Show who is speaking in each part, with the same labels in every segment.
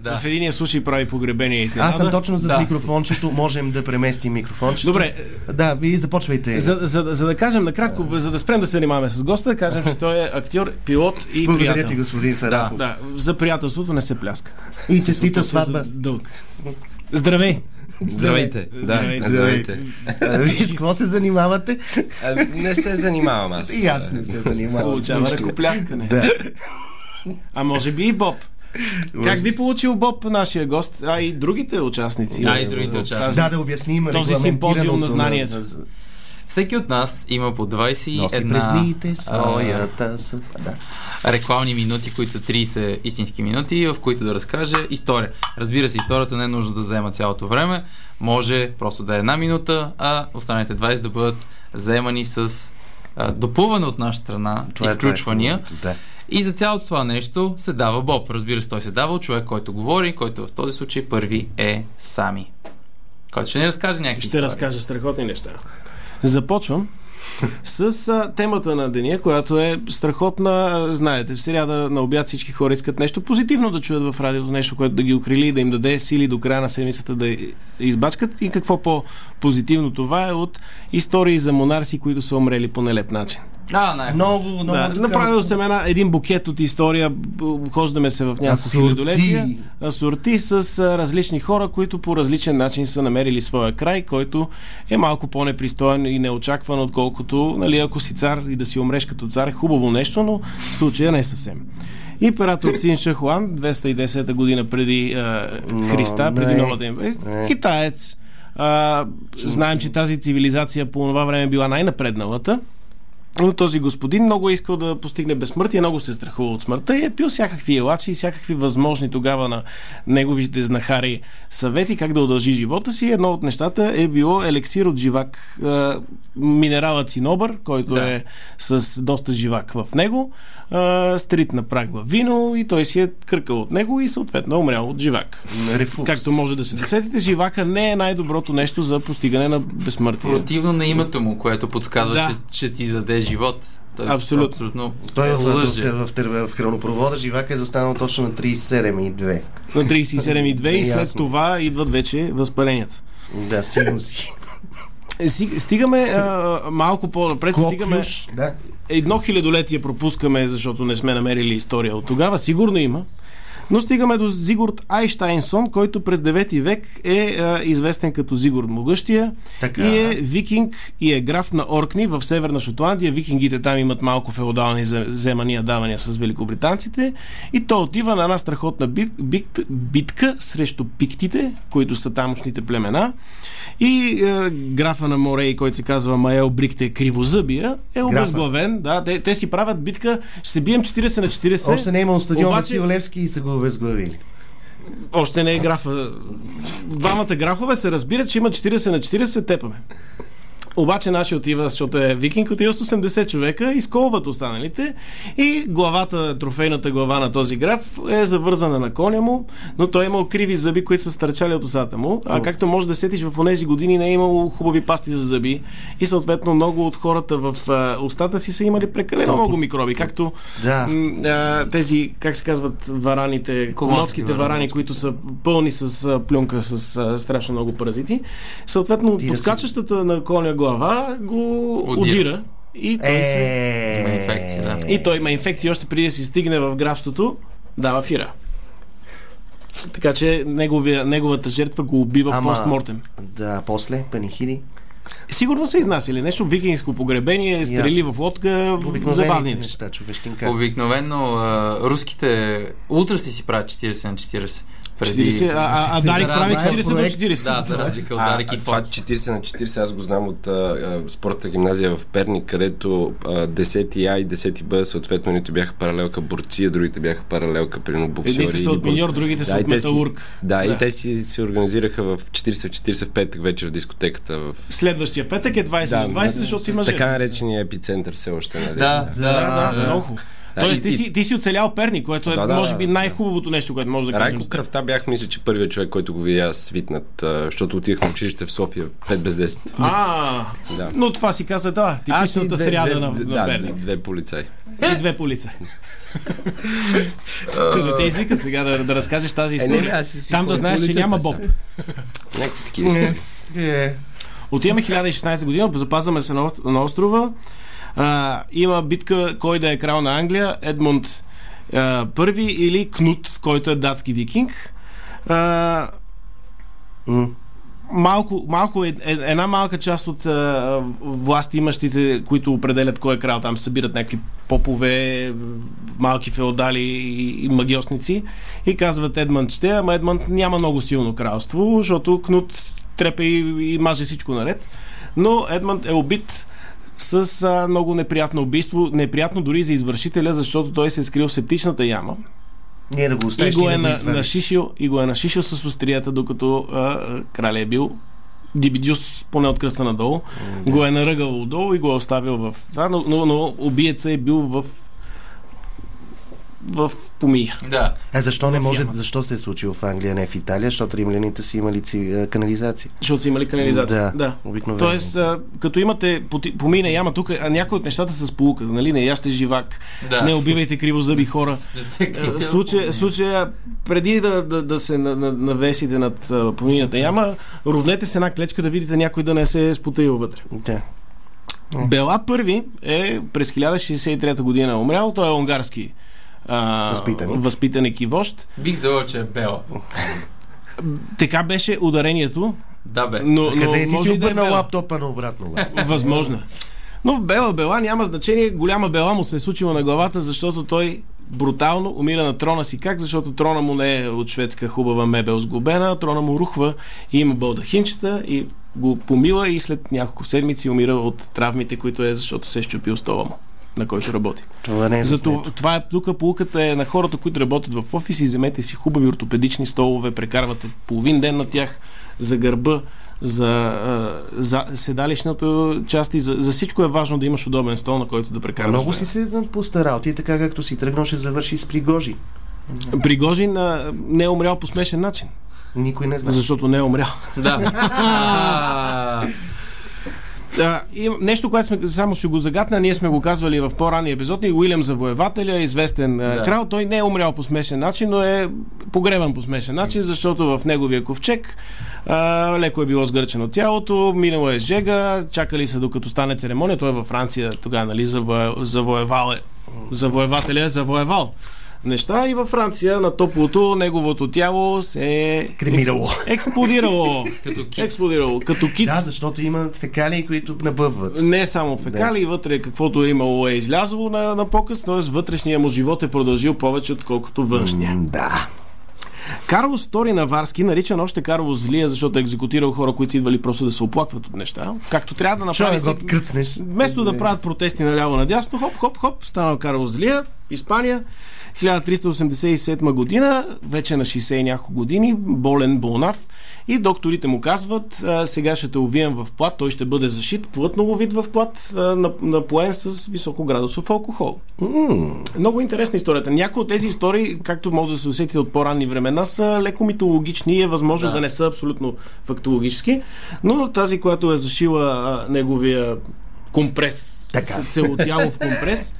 Speaker 1: Да.
Speaker 2: В единия случай прави погребение и изненада.
Speaker 3: Аз съм точно зад микрофончето, можем да преместим микрофончето.
Speaker 2: Добре.
Speaker 3: Да, вие започвайте.
Speaker 2: За да кажем накратко, за да спрем да се занимаваме с госта, да кажем, че той е актьор, пилот и
Speaker 3: Благодаря
Speaker 2: приятел.
Speaker 3: ти, господин Сарафов.
Speaker 2: Да, за приятелството не се пляска.
Speaker 3: И честита сватба.
Speaker 2: Дълг. Здравей!
Speaker 4: Здравейте. Здравейте.
Speaker 3: Вие с какво се занимавате?
Speaker 4: Не се занимавам аз.
Speaker 3: И аз не се занимавам.
Speaker 2: Получава ръкопляскане.
Speaker 3: Да.
Speaker 2: А може би и Боб. Как би получил Боб нашия гост, а и другите участници?
Speaker 1: И другите участници.
Speaker 3: Да обясним
Speaker 2: този симпозиум на знанието.
Speaker 1: Всеки от нас има по 21
Speaker 3: носи през дните своята съдба.
Speaker 1: Рекламни минути, които са 30 истински минути, в които да разкаже история. Разбира се, историята не е нужно да заема цялото време. Може просто да е 1 минута, а останалите 20 да бъдат заемани с допълване от наша страна и включвания. И за цялото това нещо се дава Боб. Разбира се, той се дава от човек, който говори, който в този случай първи е Сами. Който ще ни разкаже някакви истории.
Speaker 2: Ще разкаже страхотни неща. Започвам с темата на деня, която е страхотна. Знаете, в сряда на обяд всички хора искат нещо позитивно да чуят в радиото, нещо, което да ги окрили, да им даде сили до края на седмицата да избачкат. И какво по-позитивно това е от истории за монарси, които са умрели по нелеп начин.
Speaker 3: Много
Speaker 2: направил съм един букет от история, хождаме се в няколко хилядолетия, асорти с различни хора, които по различен начин са намерили своя край, който е малко по-непристоен и неочакван, отколкото, нали, ако си цар и да си умреш като цар е хубаво нещо, но в случая не съвсем. Император Цин Шихуан, 210 година преди Христа, преди новата им век, китаец. Знаем, че тази цивилизация по това време била най-напредналата. Но този господин много е искал да постигне безсмъртие, много се е страхува от смъртта и е пил всякакви елачи и всякакви възможни тогава на неговите знахари съвети как да удължи живота си. Едно от нещата е било елексир от живак, минералът цинобър, който е с доста живак в него, стрит на прах във вино и той си е кръкал от него и съответно умрял от живак.
Speaker 3: Рефлукс.
Speaker 2: Както може да се досетите, живака не е най-доброто нещо за постигане на безсмъртие.
Speaker 1: Противно на името му, което подсказва, че ти даде живот.
Speaker 2: Абсолютно.
Speaker 3: Той в хронопровода живака е застанал точно на 37,2.
Speaker 2: На 37,2 и след това идват вече възпаленията.
Speaker 3: Да, сигурно си.
Speaker 2: Стигаме малко по-напред. Стигаме 1000 пропускаме, защото не сме намерили история от тогава. Сигурно има. Но стигаме до Зигурд Айштайнсон, който през 9 век е известен като Зигурд Могъщия и е викинг и е граф на Оркни в Северна Шотландия. Викингите там имат малко феодални вземания, давания с великобританците и той отива на една страхотна битка срещу пиктите, които са тамошните племена. И графа на Морей, който се казва Маел Брикте Кривозъбия, е обезглавен. Да, те си правят битка, ще се бием 40 на 40.
Speaker 3: Още не е имал стадион Васил Левски и са го обезглавили.
Speaker 2: Още не е графа. Двамата графове се разбират, че има 40 на 40, тепаме. Обаче нашия отива, защото е викинг, отива с 80 човека, изколват останалите и главата, трофейната глава на този граф е завързана на коня му, но той е имал криви зъби, които са стърчали от устата му. А както може да сетиш, в онези години не е имало хубави пасти за зъби и съответно много от хората в устата си са имали прекалено много микроби, както тези, как се казват, вараните, комодските варани, които са пълни с плюнка, с страшно много паразити. Съответно, подскачащата на коня глава го удира и той
Speaker 1: има инфекция.
Speaker 2: И той има инфекция още преди да си стигне в графството, дава фира. Така че неговата жертва го убива постмортем.
Speaker 3: Да, после панихиди.
Speaker 2: Сигурно са изнасяли нещо, викингско погребение, стрели в лодка, забавни неща.
Speaker 1: Обикновено руските ултраси си правят 40 на 40.
Speaker 2: Дарик прави 40 до 40.
Speaker 1: Да, за разлика от Дарик и
Speaker 4: това 40 на 40 аз го знам от спортната гимназия в Перник, където 10 А и 10 Б съответно едните бяха паралелка борци, а другите бяха паралелка прино боксери.
Speaker 2: Едните са от миньор, другите са от металург.
Speaker 4: И те се организираха в 40 в петък вечер в дискотеката.
Speaker 2: Следващия петък е 20 на 20, защото има жертви.
Speaker 4: Така наречения епицентър все още, нали?
Speaker 2: Да, много. Тоест ти си оцелял Перник, което е може би най-хубавото нещо, което може да кажем.
Speaker 4: Райко Кръвта бях, мисля, че първият човек, който го видя свитнат, защото отидах на училище в София 5 без 10.
Speaker 2: Но това си каза, типичната сряда на Перник.
Speaker 4: 2 полицаи.
Speaker 2: и 2 по лице. Не те извикат сега да разкажеш тази история. Там да знаеш, че няма Боб. Отиваме 1016 година, запазваме се на острова. Има битка, кой да е крал на Англия, Едмунд първи или Кнут, който е датски викинг. Една малка част от власти имащите, които определят кой е крал, там събират някакви попове, малки феодали и магиосници и казват Едмунд ще, ама Едмунд няма много силно кралство, защото Кнут трепе и маже всичко наред. Но Едмунд е убит с много неприятно убийство, неприятно дори за извършителя, защото той се е скрил в септичната яма.
Speaker 3: Не да го оставиш,
Speaker 2: и го е нашишил с острията, докато краля е бил Дибидюс, поне от кръста надолу, го е наръгал отдолу и го е оставил в това, но убиеца е бил в помия.
Speaker 1: Да.
Speaker 3: Защо не може, защо се е случило в Англия, не в Италия? Защото римляните са имали канализация.
Speaker 2: Защото са имали канализация. Да.
Speaker 3: Обикновено.
Speaker 2: Тоест, като имате помийна яма тук, някои от нещата са сполука, нали? Не яще живак, не убивайте кривозъби хора. Случая, преди да се навесите над помийната яма, ровнете се една клечка да видите някой да не се е спотаил вътре.
Speaker 3: Да.
Speaker 2: Бела първи е през 1063 година умрял, той е унгарски възпитаник и вожд.
Speaker 1: Бих взел, че е Бела.
Speaker 2: Така беше ударението.
Speaker 1: Да, бе.
Speaker 3: Но къде ти си обърнал лаптопа на обратно?
Speaker 2: Възможно. Но Бела няма значение. Голяма бела му се е случила на главата, защото той брутално умира на трона си. Как? Защото трона му не е от шведска хубава мебел сглобена, трона му рухва и има балдахинчета и го помила и след няколко седмици умира от травмите, които е, защото се е счупил стола му, на който работи.
Speaker 3: Това не е
Speaker 2: това е тук полуката е на хората, които работят в офиси, вземете си хубави ортопедични столове, прекарвате половин ден на тях, за гърба, за седалищната част и за всичко е важно да имаш удобен стол, на който да прекарваш.
Speaker 3: Много си се постарал. Ти така както си тръгнал, ще завърши с Пригожин.
Speaker 2: Пригожин не е умрял по смешен начин.
Speaker 3: Никой не знае.
Speaker 2: Защото не е умрял.
Speaker 1: Да.
Speaker 2: И нещо, което само ще го загатна, ние сме го казвали в по-ранни епизоди. Уилям Завоевателя, известен крал, той не е умрял по смешен начин, но е погребан по смешен начин, защото в неговия ковчег леко е било сгърчено тялото, минало е жега, чакали се докато стане церемония, той е във Франция, тогава, нали, завоевателя е завоевал неща и във Франция на топлото неговото тяло се е експлодирало. Като кит.
Speaker 3: Да, защото има фекалии, които набъват.
Speaker 2: Не само фекалии, вътре каквото е имало е излязло на показ, т.е. вътрешния му живот е продължил повече, отколкото външния.
Speaker 3: Да.
Speaker 2: Карло II Наварски, наричан още Карло Злия, защото е екзекутирал хора, които са идвали просто да се оплакват от неща. Както трябва да направи. Вместо да правят протести наляво надясно, хоп, станал Карло Злия, Испания, 1387 година, вече на 60 и няколко години, болнав, и докторите му казват, сега ще те увием в плат, той ще бъде зашит, плътно ловит в плат, напоен с високоградусов алкохол. Много интересна историята. Някои от тези истории, както може да се усети от по-ранни времена, са леко митологични и е възможно да не са абсолютно фактологически, но тази, която е зашила неговия компрес, целотялов компрес,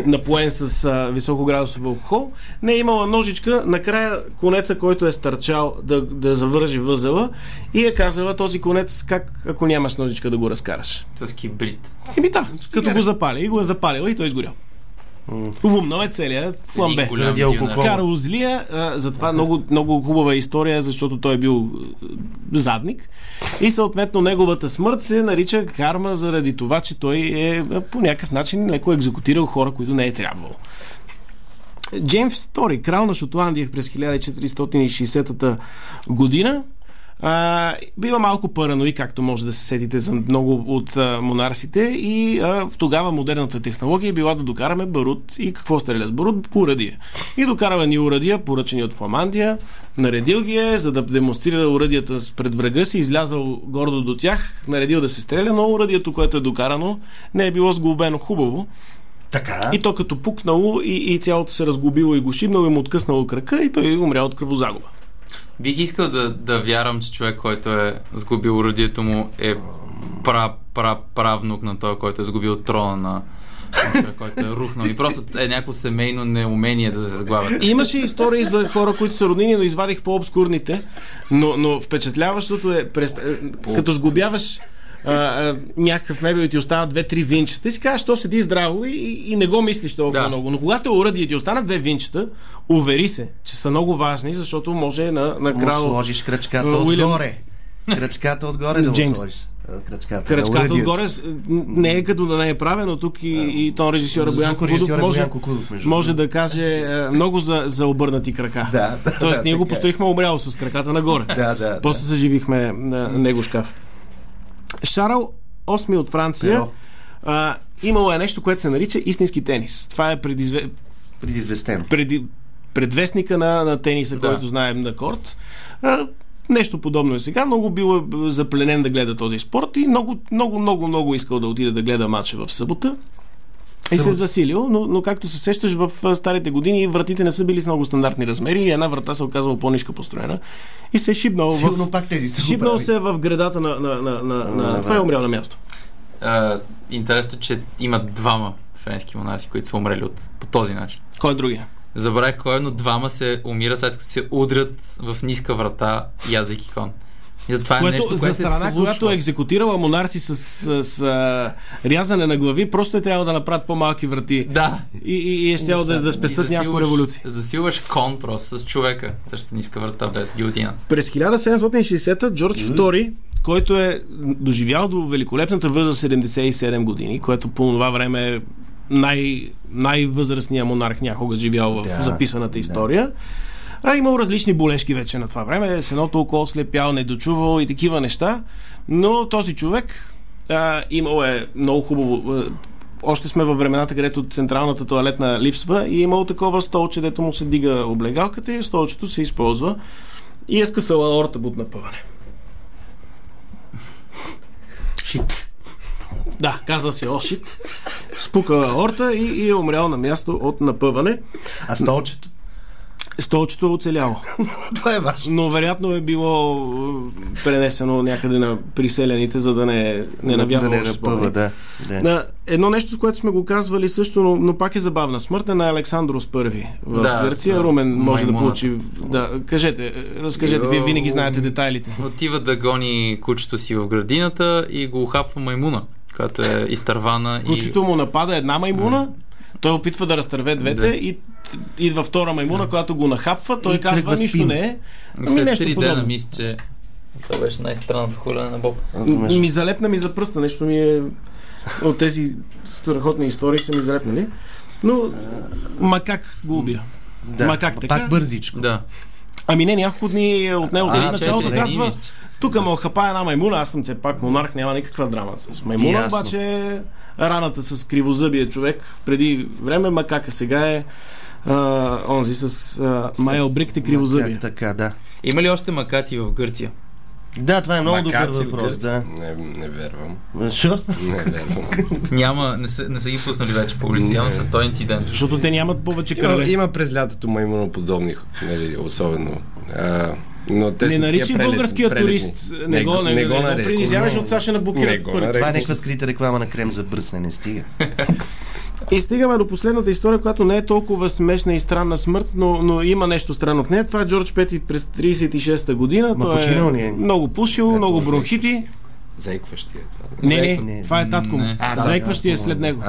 Speaker 2: напоен с високоградусов алкохол, не е имала ножичка, накрая конеца, който е стърчал да завържи възела и е казала този конец как, ако нямаш ножичка да го разкараш.
Speaker 1: С кибрид.
Speaker 2: Като го запали и го е запалила и той е изгорял. Вумнал е целият фламбе. Карло Злия, затова много хубава история, защото той е бил задник и съответно неговата смърт се нарича карма заради това, че той е по някакъв начин леко екзекутирал хора, които не е трябвало. Джеймс II, крал на Шотландия през 1460 година, бива малко параноик, както може да се сетите за много от монарсите, и тогава модерната технология била да докараме барут. И какво стреля с барут? Урадия. И докарава ни урадия, поръчани от Фламандия, наредил ги е, за да демонстрира урадията пред врага си, излязал гордо до тях, наредил да се стреля, но урадието, което е докарано, не е било сглобено хубаво.
Speaker 3: Така.
Speaker 2: И то като пукнало и цялото се разглобило и го шибнало и му откъснало крака и той умрял от кръвозагуба.
Speaker 1: Бих искал да вярвам, че човек, който е сгубил урадието му, е правнук на този, който е сгубил трона който е рухнал и просто е някакво семейно неумение да се заглавят.
Speaker 2: Имаше истории за хора, които са роднини, но извадих по-обскурните, но впечатляващото е, като сглобяваш някакъв мебел и ти останат 2-3 винчета и си кажеш, то седи здраво и не го мислиш толкова много. Но когато е уръдие и ти останат 2 винчета, увери се, че са много важни, защото може на крал...
Speaker 3: сложиш кръчката отгоре. Кръчката отгоре да го сложиш.
Speaker 2: Кръчката отгоре не е като да не е правено. Тук и тон режисьора Боян Кокудов може да каже много за обърнати крака. Тоест ние го построихме умряло с краката нагоре. После съживихме него шкаф. Шарл VIII от Франция имало е нещо, което се нарича истински тенис. Това е
Speaker 3: предизвестено.
Speaker 2: Предвестника на тениса, който знаем на корт. Нещо подобно е сега. Много бил запленен да гледа този спорт и много искал да отиде да гледа матча в събота. И се е засилил, но както се сещаш, в старите години вратите не са били с много стандартни размери и една врата се оказала по-ниска построена и се е шибнал шибнал се в гредата на това и умрял на място.
Speaker 1: Интересно, че има двама френски монарси, които са умрели по този начин.
Speaker 2: Кой е другия?
Speaker 1: Забравих кой, но двама се умират след като се удрят в ниска врата, яздайки кон. И затова е нещо,
Speaker 2: за страна, която е екзекутирала монарси с рязане на глави, просто е трябва да направят по-малки врати.
Speaker 1: Да.
Speaker 2: И е щяло да спестят някаква революция.
Speaker 1: Засилваш кон просто с човека срещу ниска врата без гилотина.
Speaker 2: През 1760-та Джордж II, който е доживял до великолепната възраст 77 години, което по това време е най-възрастният монарх някога живял в записаната история. Имал различни болешки вече на това време. С едното око слепял, недочувал и такива неща. Но този човек имал е много хубаво. Още сме във времената, където централната тоалетна липсва и имал такова столче, дето му се дига облегалката и столчето се използва и е скъсала аорта от напъване. Шит. Да, казва се шит. Спукала аорта и е умрял на място от напъване.
Speaker 3: А столчето?
Speaker 2: Столчето е оцеляло.
Speaker 3: Това е важно.
Speaker 2: Но вероятно е било пренесено някъде на приселените, за да не навява още спомени. Едно нещо, с което сме го казвали също, но пак е забавна смърт, е на Александрос I в Гърция. Румен може да получи... разкажете, вие винаги знаете детайлите.
Speaker 1: Отива да гони кучето си в градината и го ухапва маймуна, която е изтървана.
Speaker 2: Кучето му напада една маймуна, той опитва да разтърве двете и идва втора маймуна, която го нахапва, той казва, нищо не е.
Speaker 1: След 3 дена мисля, че това беше най-странното хулене на Боб.
Speaker 2: Ми залепна ми за пръста, нещо ми е от тези страхотни истории са ми залепнали. Но макак го убия. Макак така.
Speaker 3: Пак бързичко.
Speaker 1: Да.
Speaker 2: Ами не, няколко дни от него преди началото казва, тук ме охапа една маймуна, аз съм все пак монарх, няма никаква драма с маймуна, обаче раната с кривозъбия човек преди време, макака сега е онзи с Майл Брикт и кривозъбия.
Speaker 3: Така, да.
Speaker 1: Има ли още макаци в Гърция?
Speaker 3: Да, това е много добър въпрос. Да.
Speaker 4: Не вярвам.
Speaker 3: Шо?
Speaker 4: Не вярвам.
Speaker 1: Няма, не са ги пуснали вече по-близо, са този инцидент.
Speaker 2: Защото те нямат повече крале.
Speaker 4: Има през лятото маймуноподобни, особено. Но те
Speaker 2: не наричи българския турист. Не го принизяваш от Саша на Букират.
Speaker 3: Това е някаква скрита реклама на крем за бръсне, не стига.
Speaker 2: И стигаме до последната история, която не е толкова смешна и странна смърт, но има нещо странно в нея. Това е Джордж V през 36-та година. Той е много пушил, много бронхити.
Speaker 4: Заекващия
Speaker 2: това. Не, това е татко му. Заекващия е след него.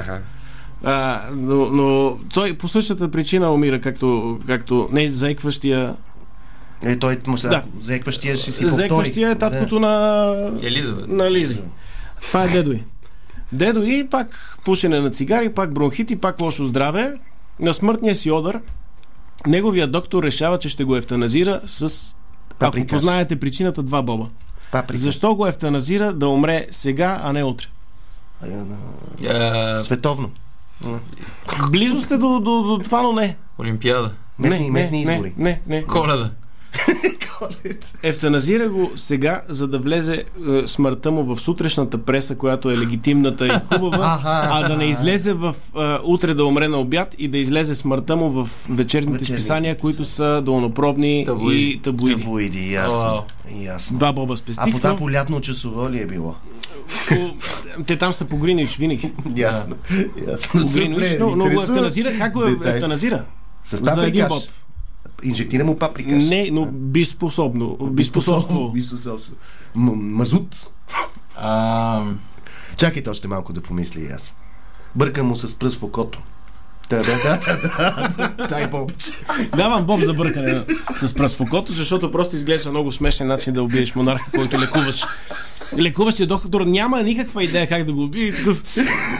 Speaker 2: Но той по същата причина умира, както не заекващия.
Speaker 3: Той заекващия ще си повтори.
Speaker 2: Заекващия е таткото на Лизи. Това е дедо й. Дедо и пак пушене на цигари, пак бронхити, пак лошо здраве. На смъртния си одър неговият доктор решава, че ще го евтаназира с, ако познаете причината, 2 боба. Защо го евтаназира да умре сега, а не утре?
Speaker 3: Световно.
Speaker 2: Близо сте до това, но не.
Speaker 1: Олимпиада.
Speaker 3: Местни избори.
Speaker 2: Не.
Speaker 1: Коледа.
Speaker 2: Евтаназира го сега, за да влезе смъртта му в сутрешната преса, която е легитимната и хубава, а да не излезе утре да умре на обяд и да излезе смъртта му в вечерните списания, които са долнопробни и таблоиди.
Speaker 3: Ясно.
Speaker 2: 2 боба спестих.
Speaker 3: А по това полятно часово ли е било?
Speaker 2: Те там са по Гринвич винаги.
Speaker 3: Ясно.
Speaker 2: По Гринвич, но го евтаназира. Как го евтаназира? За един боб.
Speaker 3: Инжектира му паприкаш.
Speaker 2: Не, но биспособство.
Speaker 3: Мазут. Чакайте още малко да помисля и аз. Бъркам му с пръст в окото. Дай бобче.
Speaker 2: Давам боб за бъркане с пръст в окото, защото просто изглежда много смешен начин да убиеш монарха, който лекуваш. Лекуващия доктор няма никаква идея как да го убие.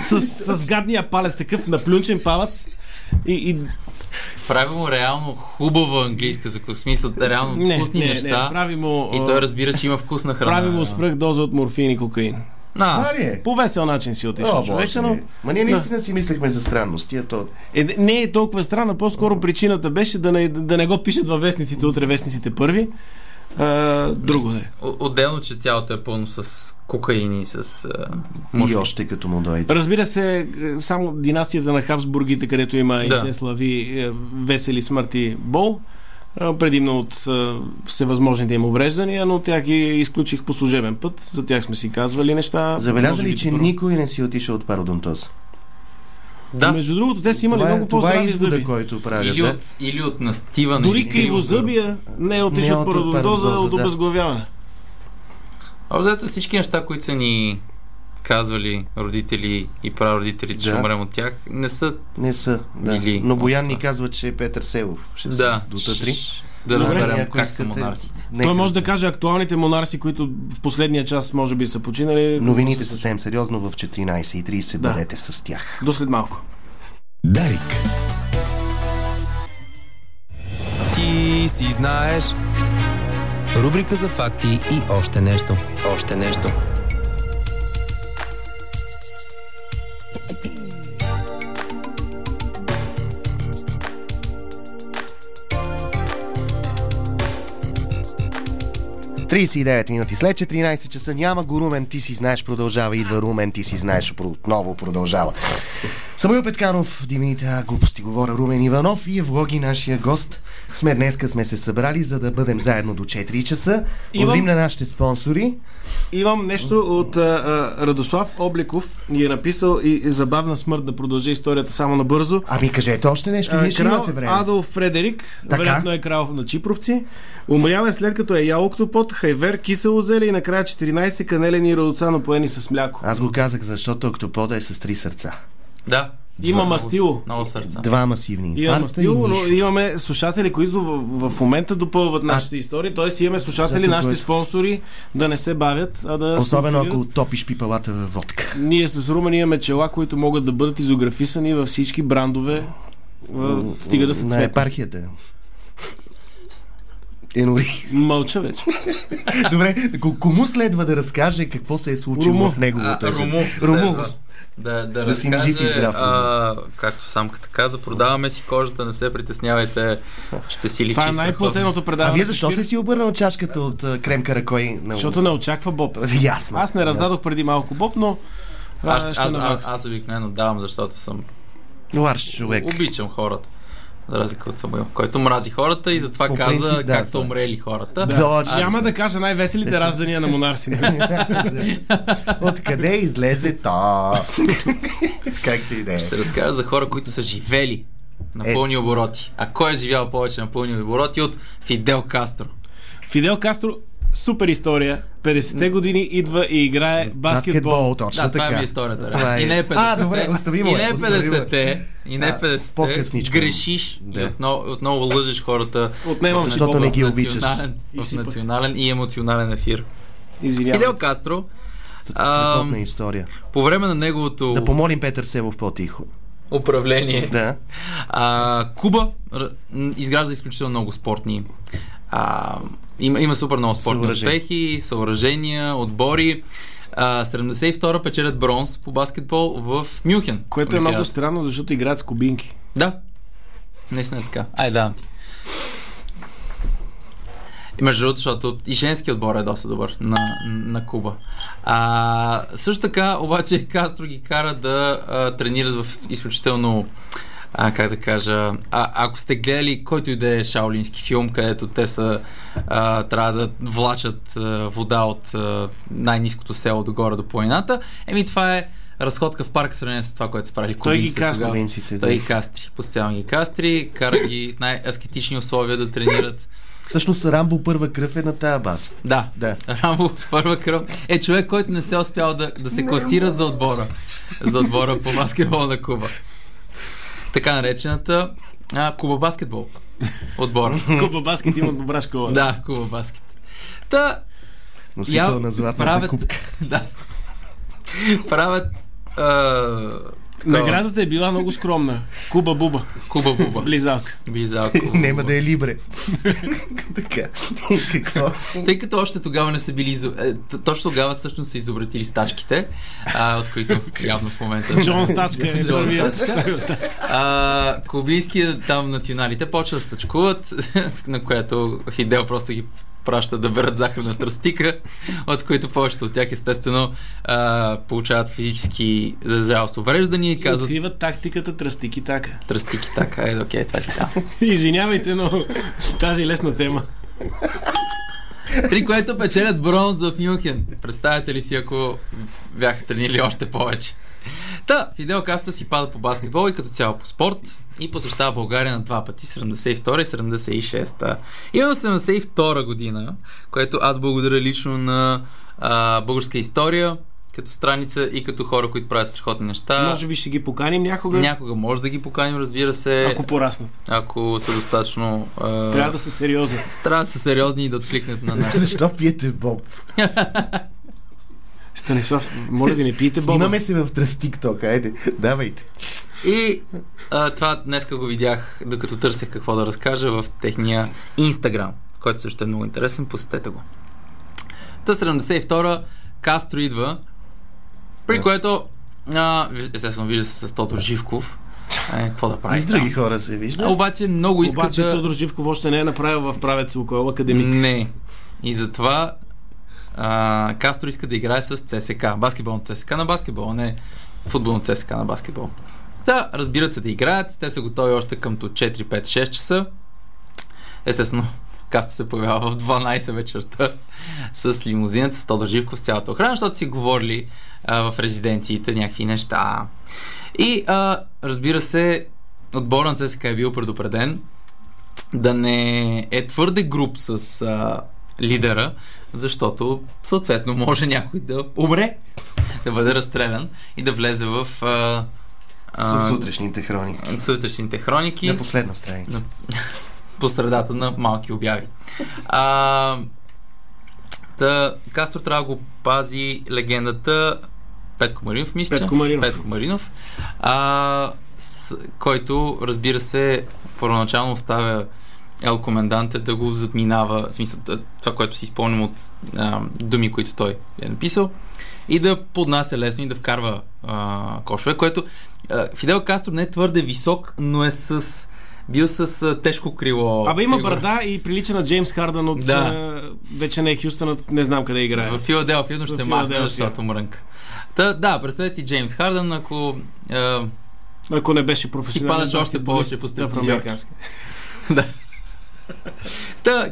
Speaker 2: С гадния палец, такъв наплюнчен палец.
Speaker 1: Прави му реално хубава английска за смисъл, реално вкусни неща.
Speaker 2: Прави му,
Speaker 1: и той разбира, че има вкусна храна.
Speaker 2: Прави му свръхдоза от морфин и кокаин. По весел начин си отишъл човека, но...
Speaker 3: Ма ние наистина си мислехме за странности,
Speaker 2: не е толкова странно, по-скоро причината беше да не го пишат във вестниците, утре вестниците първи. Друго не.
Speaker 1: Отделно, че тялото е пълно с кокаини, с...
Speaker 3: И още като му дойде.
Speaker 2: Разбира се, само династията на Хабсбургите, където има и се слави весели смърти бол, предимно от всевъзможните им увреждания, но тях ги изключих по служебен път. За тях сме си казвали неща.
Speaker 3: Забеляза ли, че никой не си отишъл от пародонтоз?
Speaker 2: Да. Между другото, те си имали много по-здрави зъби.
Speaker 3: Който правят,
Speaker 1: или от настиване.
Speaker 2: Дори кривозъбия не е отишъл от пародонтоза, от обезглавяване.
Speaker 1: Обзето всички неща, които са ни казвали родители и прародители, че умрем от тях, не са.
Speaker 3: Да. Но Боян ни казва, че Петър Селов ще се дотътри.
Speaker 1: Да разберем как са монарсите.
Speaker 2: Той може да каже актуалните монарси, които в последния час може би са починали.
Speaker 3: Новините съвсем сериозно в 14:30. Бъдете с тях.
Speaker 2: До след малко.
Speaker 5: Дарик. Ти си знаеш. Рубрика за факти и още нещо. Още нещо.
Speaker 3: минути след 14 часа няма го Румен, ти си знаеш, продължава. Идва Румен, ти си знаеш, отново продължава. Самуил Петканов, Димитър, глупости говоря, Румен Иванов и Евлоги, нашия гост. Днеска сме се събрали, за да бъдем заедно до 4 часа. Благодарим на нашите спонсори.
Speaker 2: Имам нещо от Радослав Обликов. Ни е написал и забавна смърт, да продължи историята само набързо.
Speaker 3: Ами кажете още нещо, вие ще имате време.
Speaker 2: Адолф Фредерик, вероятно е крал на Чипровци. Умрял е след като е ял октопод, хайвер, кисело зеле и накрая 14 канелени родоца, напоени с мляко.
Speaker 3: Аз го казах, защото октопода е с 3 сърца.
Speaker 1: Да.
Speaker 2: Има мастило.
Speaker 1: Много сърца.
Speaker 3: 2 масивни.
Speaker 2: Има мастило, но имаме слушатели, които в момента допълват нашите истории. Т.е. имаме слушатели, нашите спонсори да не се бавят, а да
Speaker 3: особено ако топиш пипалата във водка.
Speaker 2: Ние с Румен имаме чела, които могат да бъдат изографисани във всички брандове. Стига да се цветят.
Speaker 3: На епархията.
Speaker 2: Мълча вече.
Speaker 3: Добре, кому следва да разкаже какво се е случило в неговото
Speaker 1: Руму. Да разкаже,
Speaker 3: жив и здрав.
Speaker 1: Както самката каза, продаваме си кожата, не се притеснявайте, ще си ли чиста.
Speaker 2: Това е най-платеното предаване.
Speaker 3: А вие защо се си обърнал чашката от крем каракой?
Speaker 2: Защото не очаква Боб.
Speaker 3: Ясно.
Speaker 2: Аз не раздадох преди малко Боб, но
Speaker 1: аз обикновено давам, защото съм
Speaker 3: ларш човек.
Speaker 1: Обичам хората. За разлика от Самуил, който мрази хората и затова каза как са умрели хората.
Speaker 2: Няма да кажа най-веселите раждания на монарси.
Speaker 3: Откъде излезе то? Както и да е.
Speaker 1: Ще разкажа за хора, които са живели на пълни обороти. А кой е живял повече на пълни обороти от Фидел Кастро?
Speaker 2: Фидел Кастро, супер история. 50-те години идва и играе баскетбол.
Speaker 3: Точно
Speaker 1: така.
Speaker 3: Това
Speaker 1: е историята. И не е 50-те.
Speaker 3: Добре, оставимо.
Speaker 1: И не е 50-те. И не е 50-те. Грешиш. И отново лъжеш хората.
Speaker 2: Отнемам,
Speaker 3: защото не ги обичаш.
Speaker 1: В национален и емоционален ефир.
Speaker 2: Извинявай.
Speaker 1: Фидел Кастро.
Speaker 3: Страхотна история.
Speaker 1: По време на неговото...
Speaker 3: Да помолим Петър Селов по-тихо.
Speaker 1: Управление.
Speaker 3: Да.
Speaker 1: Куба изгражда изключително много спортни има супер много спортни успехи, съоръжения, отбори. 72-а печелят бронз по баскетбол в Мюнхен.
Speaker 2: Което е много странно, защото играят с кубинки.
Speaker 1: Да. Наистина е така. Да. И между другото, защото и женски отбор е доста добър на Куба. Също така, обаче, Кастро ги кара да тренират в изключително как да кажа, ако сте гледали който и да е шаолински филм, където те са трябва да влачат вода от най-ниското село догоре до планината, това е разходка в парк в сравнение с това, което са правили кубинците. Той ги кастри. Постоянно ги кастри, кара ги в най-аскетични условия да тренират.
Speaker 3: Всъщност Рамбо първа кръв е на тая база.
Speaker 1: Да. Рамбо първа кръв е човек, който не се е успял да се класира за отбора по баскетбол на Куба. Така наречената Куба баскетбол отбора.
Speaker 2: Куба баскет има добра школа.
Speaker 1: Да, Куба баскет.
Speaker 3: Носител на златната купка.
Speaker 1: Да. Правят
Speaker 2: наградата е била много скромна. Куба Буба. Близалка.
Speaker 3: Нема да е либре. Така. Какво?
Speaker 1: Тъй като още тогава не са били точно тогава всъщност са изобретили стачките, от които явно в момента
Speaker 2: Джон Стачка е първия.
Speaker 1: Кубинския там националите почват да стачкуват, на което Фидел просто ги праща да берат захарна тръстика, от които повечето от тях естествено получават физически зажалост увреждания и казват...
Speaker 2: Откриват тактиката тръстики-така.
Speaker 1: Тръстики-така, окей, това ще да.
Speaker 2: Извинявайте, но тази лесна тема.
Speaker 1: При което печелят бронз в Мюнхен. Представете ли си, ако бяха тренили още повече. Фидел Кастро си пада по баскетбол и като цяло по спорт и посещава България на два пъти, 72 и 76-та. Именно 72 година, което аз благодаря лично на Българска история, като страница и като хора, които правят страхотни неща.
Speaker 2: Може би ще ги поканим някога?
Speaker 1: Някога може да ги поканим, разбира се.
Speaker 2: Ако пораснат.
Speaker 1: Ако са достатъчно...
Speaker 2: Трябва да са сериозни.
Speaker 1: Трябва да са сериозни и да откликнат на нас.
Speaker 3: Защо пиете боб?
Speaker 2: Станислав, моля ви, не пийте боба.
Speaker 3: Снимаме се в TikTok, айде, давайте.
Speaker 1: И това днеска го видях, докато търсех какво да разкажа в техния Instagram, който също е много интересен, посетете го. 72-а Кастро идва, при което естествено вижда се с Тодор Живков. Какво да прави?
Speaker 3: И с други хора се вижда.
Speaker 1: Обаче много искат
Speaker 2: Обаче Тодор Живков още не е направил в правец Лукойл Академик.
Speaker 1: Не. И затова Кастро иска да играе с ЦСК. Баскетболно ЦСК на баскетбол, не футболно ЦСК на баскетбол. Разбират се да играят. Те са готови още към 4, 5, 6 часа. Естествено, Кастро се появява в 12 вечерта с лимузинът, с Тодор Живков, с цялата охрана, защото си говорили в резиденциите някакви неща. И разбира се, отбора на ЦСК е бил предупреден да не е твърде груб с лидера, защото съответно може някой да умре, да бъде разстрелян и да влезе в
Speaker 3: сутрешните хроники. На последна страница.
Speaker 1: По средата на малки обяви. Кастро трябва да го пази легендата Петко Маринов, мисля. Петко Маринов. Който, разбира се, първоначално оставя Ел Коменданте да го задминава, в смисъл, това, което си спомням от думи, които той е написал, и да поднася лесно и да вкарва кошове, което Фидел Кастро не е твърде висок, но е бил с тежко крило.
Speaker 2: Има брада и прилича на Джеймс Хардън от вече не е Хюстън, не знам къде играе.
Speaker 1: В Филаделфия, но ще се махне, защото мрънка. Представете си Джеймс Хардън, ако
Speaker 2: не беше професионален,
Speaker 1: си падаш още повече по стратизорки.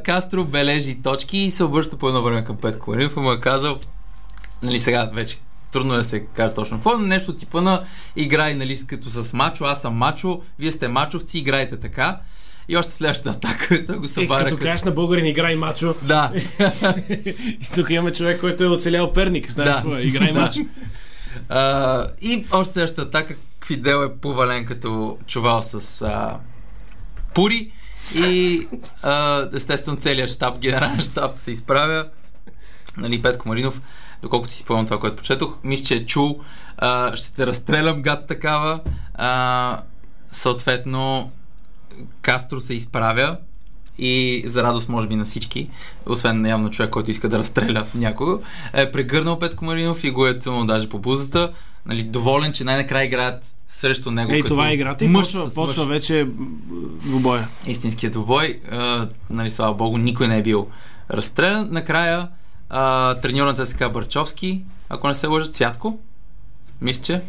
Speaker 1: Кастро бележи точки и се обръща по едно време към Петко Маринов и му е казал, сега вече трудно да се каже точно какво, нещо типа на играй, като с мачо, аз съм мачо, вие сте мачовци, играйте така. И още следващата атака, той го събаря.
Speaker 2: Като кажеш на българин, играй мачо.
Speaker 1: Да.
Speaker 2: И тук имаме човек, който е оцелял Перник, знаеш това, играй мачо.
Speaker 1: И още следващата атака, Фидел е повален като чувал с пури. И естествено целият щаб, генерален щаб се изправя. Петко Маринов, доколкото си спомням това, което прочетох, мисля, че е чул ще те разстрелям, гад такава. Съответно Кастро се изправя и за радост може би на всички, освен явно човек, който иска да разстреля някого, е прегърнал Петко Маринов и го е целно даже по бузата, доволен, че най-накрая играят срещу него.
Speaker 2: Това играта и почва вече двубоя.
Speaker 1: Истинският двубой. Слава Богу, никой не е бил разстрелян. Накрая треньор на ЦСКА Барчовски, ако не се лъжа, Цвятко, мисля, че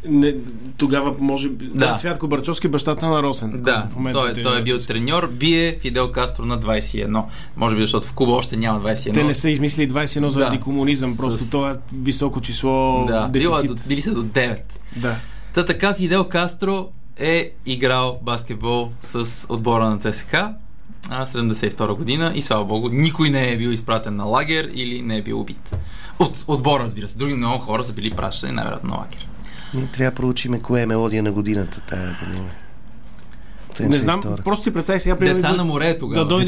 Speaker 2: Не, тогава може би... Да, Цвятко Барчовски, бащата на Росен.
Speaker 1: Да,
Speaker 2: в момента
Speaker 1: той е бил треньор, бие Фидел Кастро на 21. Може би, защото в Куба още няма 21.
Speaker 2: Те не са измислили 21 заради комунизъм, просто това е високо число дефицит.
Speaker 1: Били са до 9.
Speaker 2: Да.
Speaker 1: Така Фидел Кастро е играл баскетбол с отбора на ЦСКА 72 година и слава богу, никой не е бил изпратен на лагер или не е бил убит. От отбора, разбира се. Други много хора са били пращани най-вероятно на лагер.
Speaker 3: Ние трябва да проучиме кое е мелодия на годината тая година.
Speaker 2: Не знам, просто си представих сега
Speaker 1: Деца на море тогава.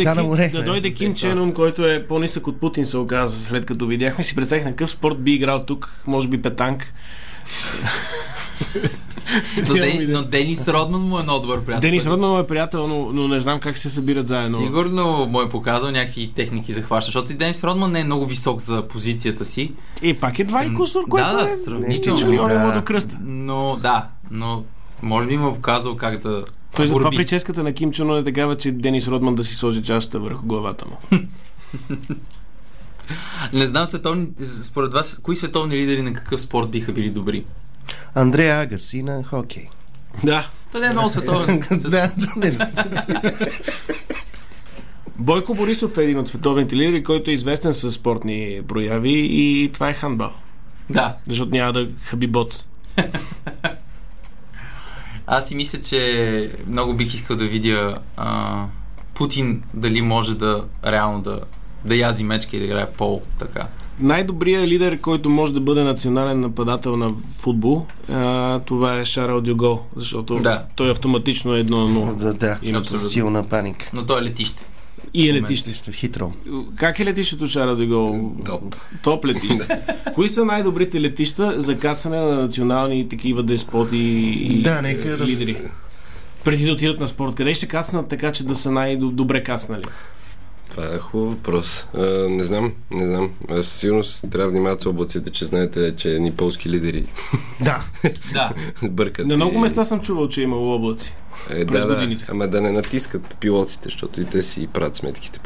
Speaker 2: Да дойде Ким Чен Ун, който е по-нисък от Путин, се оказа, след като видяхме. Си представих на какъв спорт би играл тук, може би петанк.
Speaker 1: Но Денис Родман му е много добър приятел.
Speaker 2: Денис Родман му е приятел, но не знам как се събират заедно.
Speaker 1: Сигурно му е показал някакви техники за хващане, защото и Денис Родман не е много висок за позицията си.
Speaker 2: И пак е 2 кусор, което е сравнително до кръста.
Speaker 1: Но може би му е показал как да...
Speaker 2: Той затова прическата на Ким Чен Ун е такава, че Денис Родман да си сложи чашата върху главата му.
Speaker 1: Не знам, според вас, кои световни лидери на какъв спорт биха били добри?
Speaker 3: Андреа Агаси на хокей.
Speaker 2: Да.
Speaker 1: Той не е много световен.
Speaker 2: Бойко Борисов е един от световните лидери, който е известен със спортни прояви и това е хандбал.
Speaker 1: Да.
Speaker 2: Защото няма да хабибоц.
Speaker 1: Аз си мисля, че много бих искал да видя Путин дали може да реално да язди мечка и да играе пол така.
Speaker 2: Най-добрият лидер, който може да бъде национален нападател на футбол, това е Шарл Дюгол, защото той автоматично е 1-0.
Speaker 3: Да, силна паника.
Speaker 1: Но той е летище.
Speaker 2: И е летище.
Speaker 3: Хитро.
Speaker 2: Как е летището, Шарл Дюгол? Топ летище. Кои са най-добрите летища за кацане на национални такива деспоти и лидери? Преди да отидат на спорт. Къде ще кацнат така, че да са най-добре кацнали?
Speaker 4: Това е хубав въпрос. Не знам. Със сигурност трябва да внимават с облаците, че знаете, че ни полски лидери.
Speaker 2: Да.
Speaker 4: Бъркат.
Speaker 2: На много места съм чувал, че е имало облаци. През годините.
Speaker 4: Ама да не натискат пилотите, защото и те си правят сметките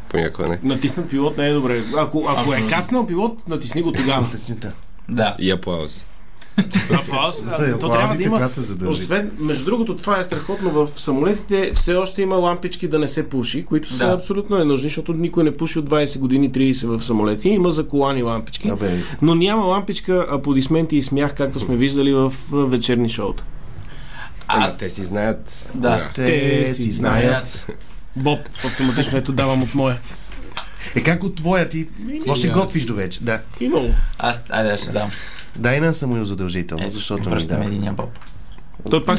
Speaker 4: понякога не.
Speaker 2: Натиснат пилот не е добре. Ако е кацнал пилот, натисни го тогава.
Speaker 1: Да.
Speaker 4: И аплауз.
Speaker 2: То трябва да има. Освен, между другото, това е страхотно. В самолетите все още има лампички да не се пуши, които са абсолютно ненужни, защото никой не пуши от 20 години, 30 в самолети. Има заколани лампички, но няма лампичка, аплодисменти и смях, както сме виждали в вечерни шоута.
Speaker 4: Те си знаят.
Speaker 1: Да.
Speaker 2: Те си знаят. Боб, автоматично ето давам от моя.
Speaker 3: Как от твоя ти? Какво ще готвиш до вече? Да.
Speaker 2: Имало.
Speaker 1: Айде, ще дам.
Speaker 3: Дай на Самуил задължително, защото ми дава.
Speaker 1: Единия Боб.
Speaker 2: Той пак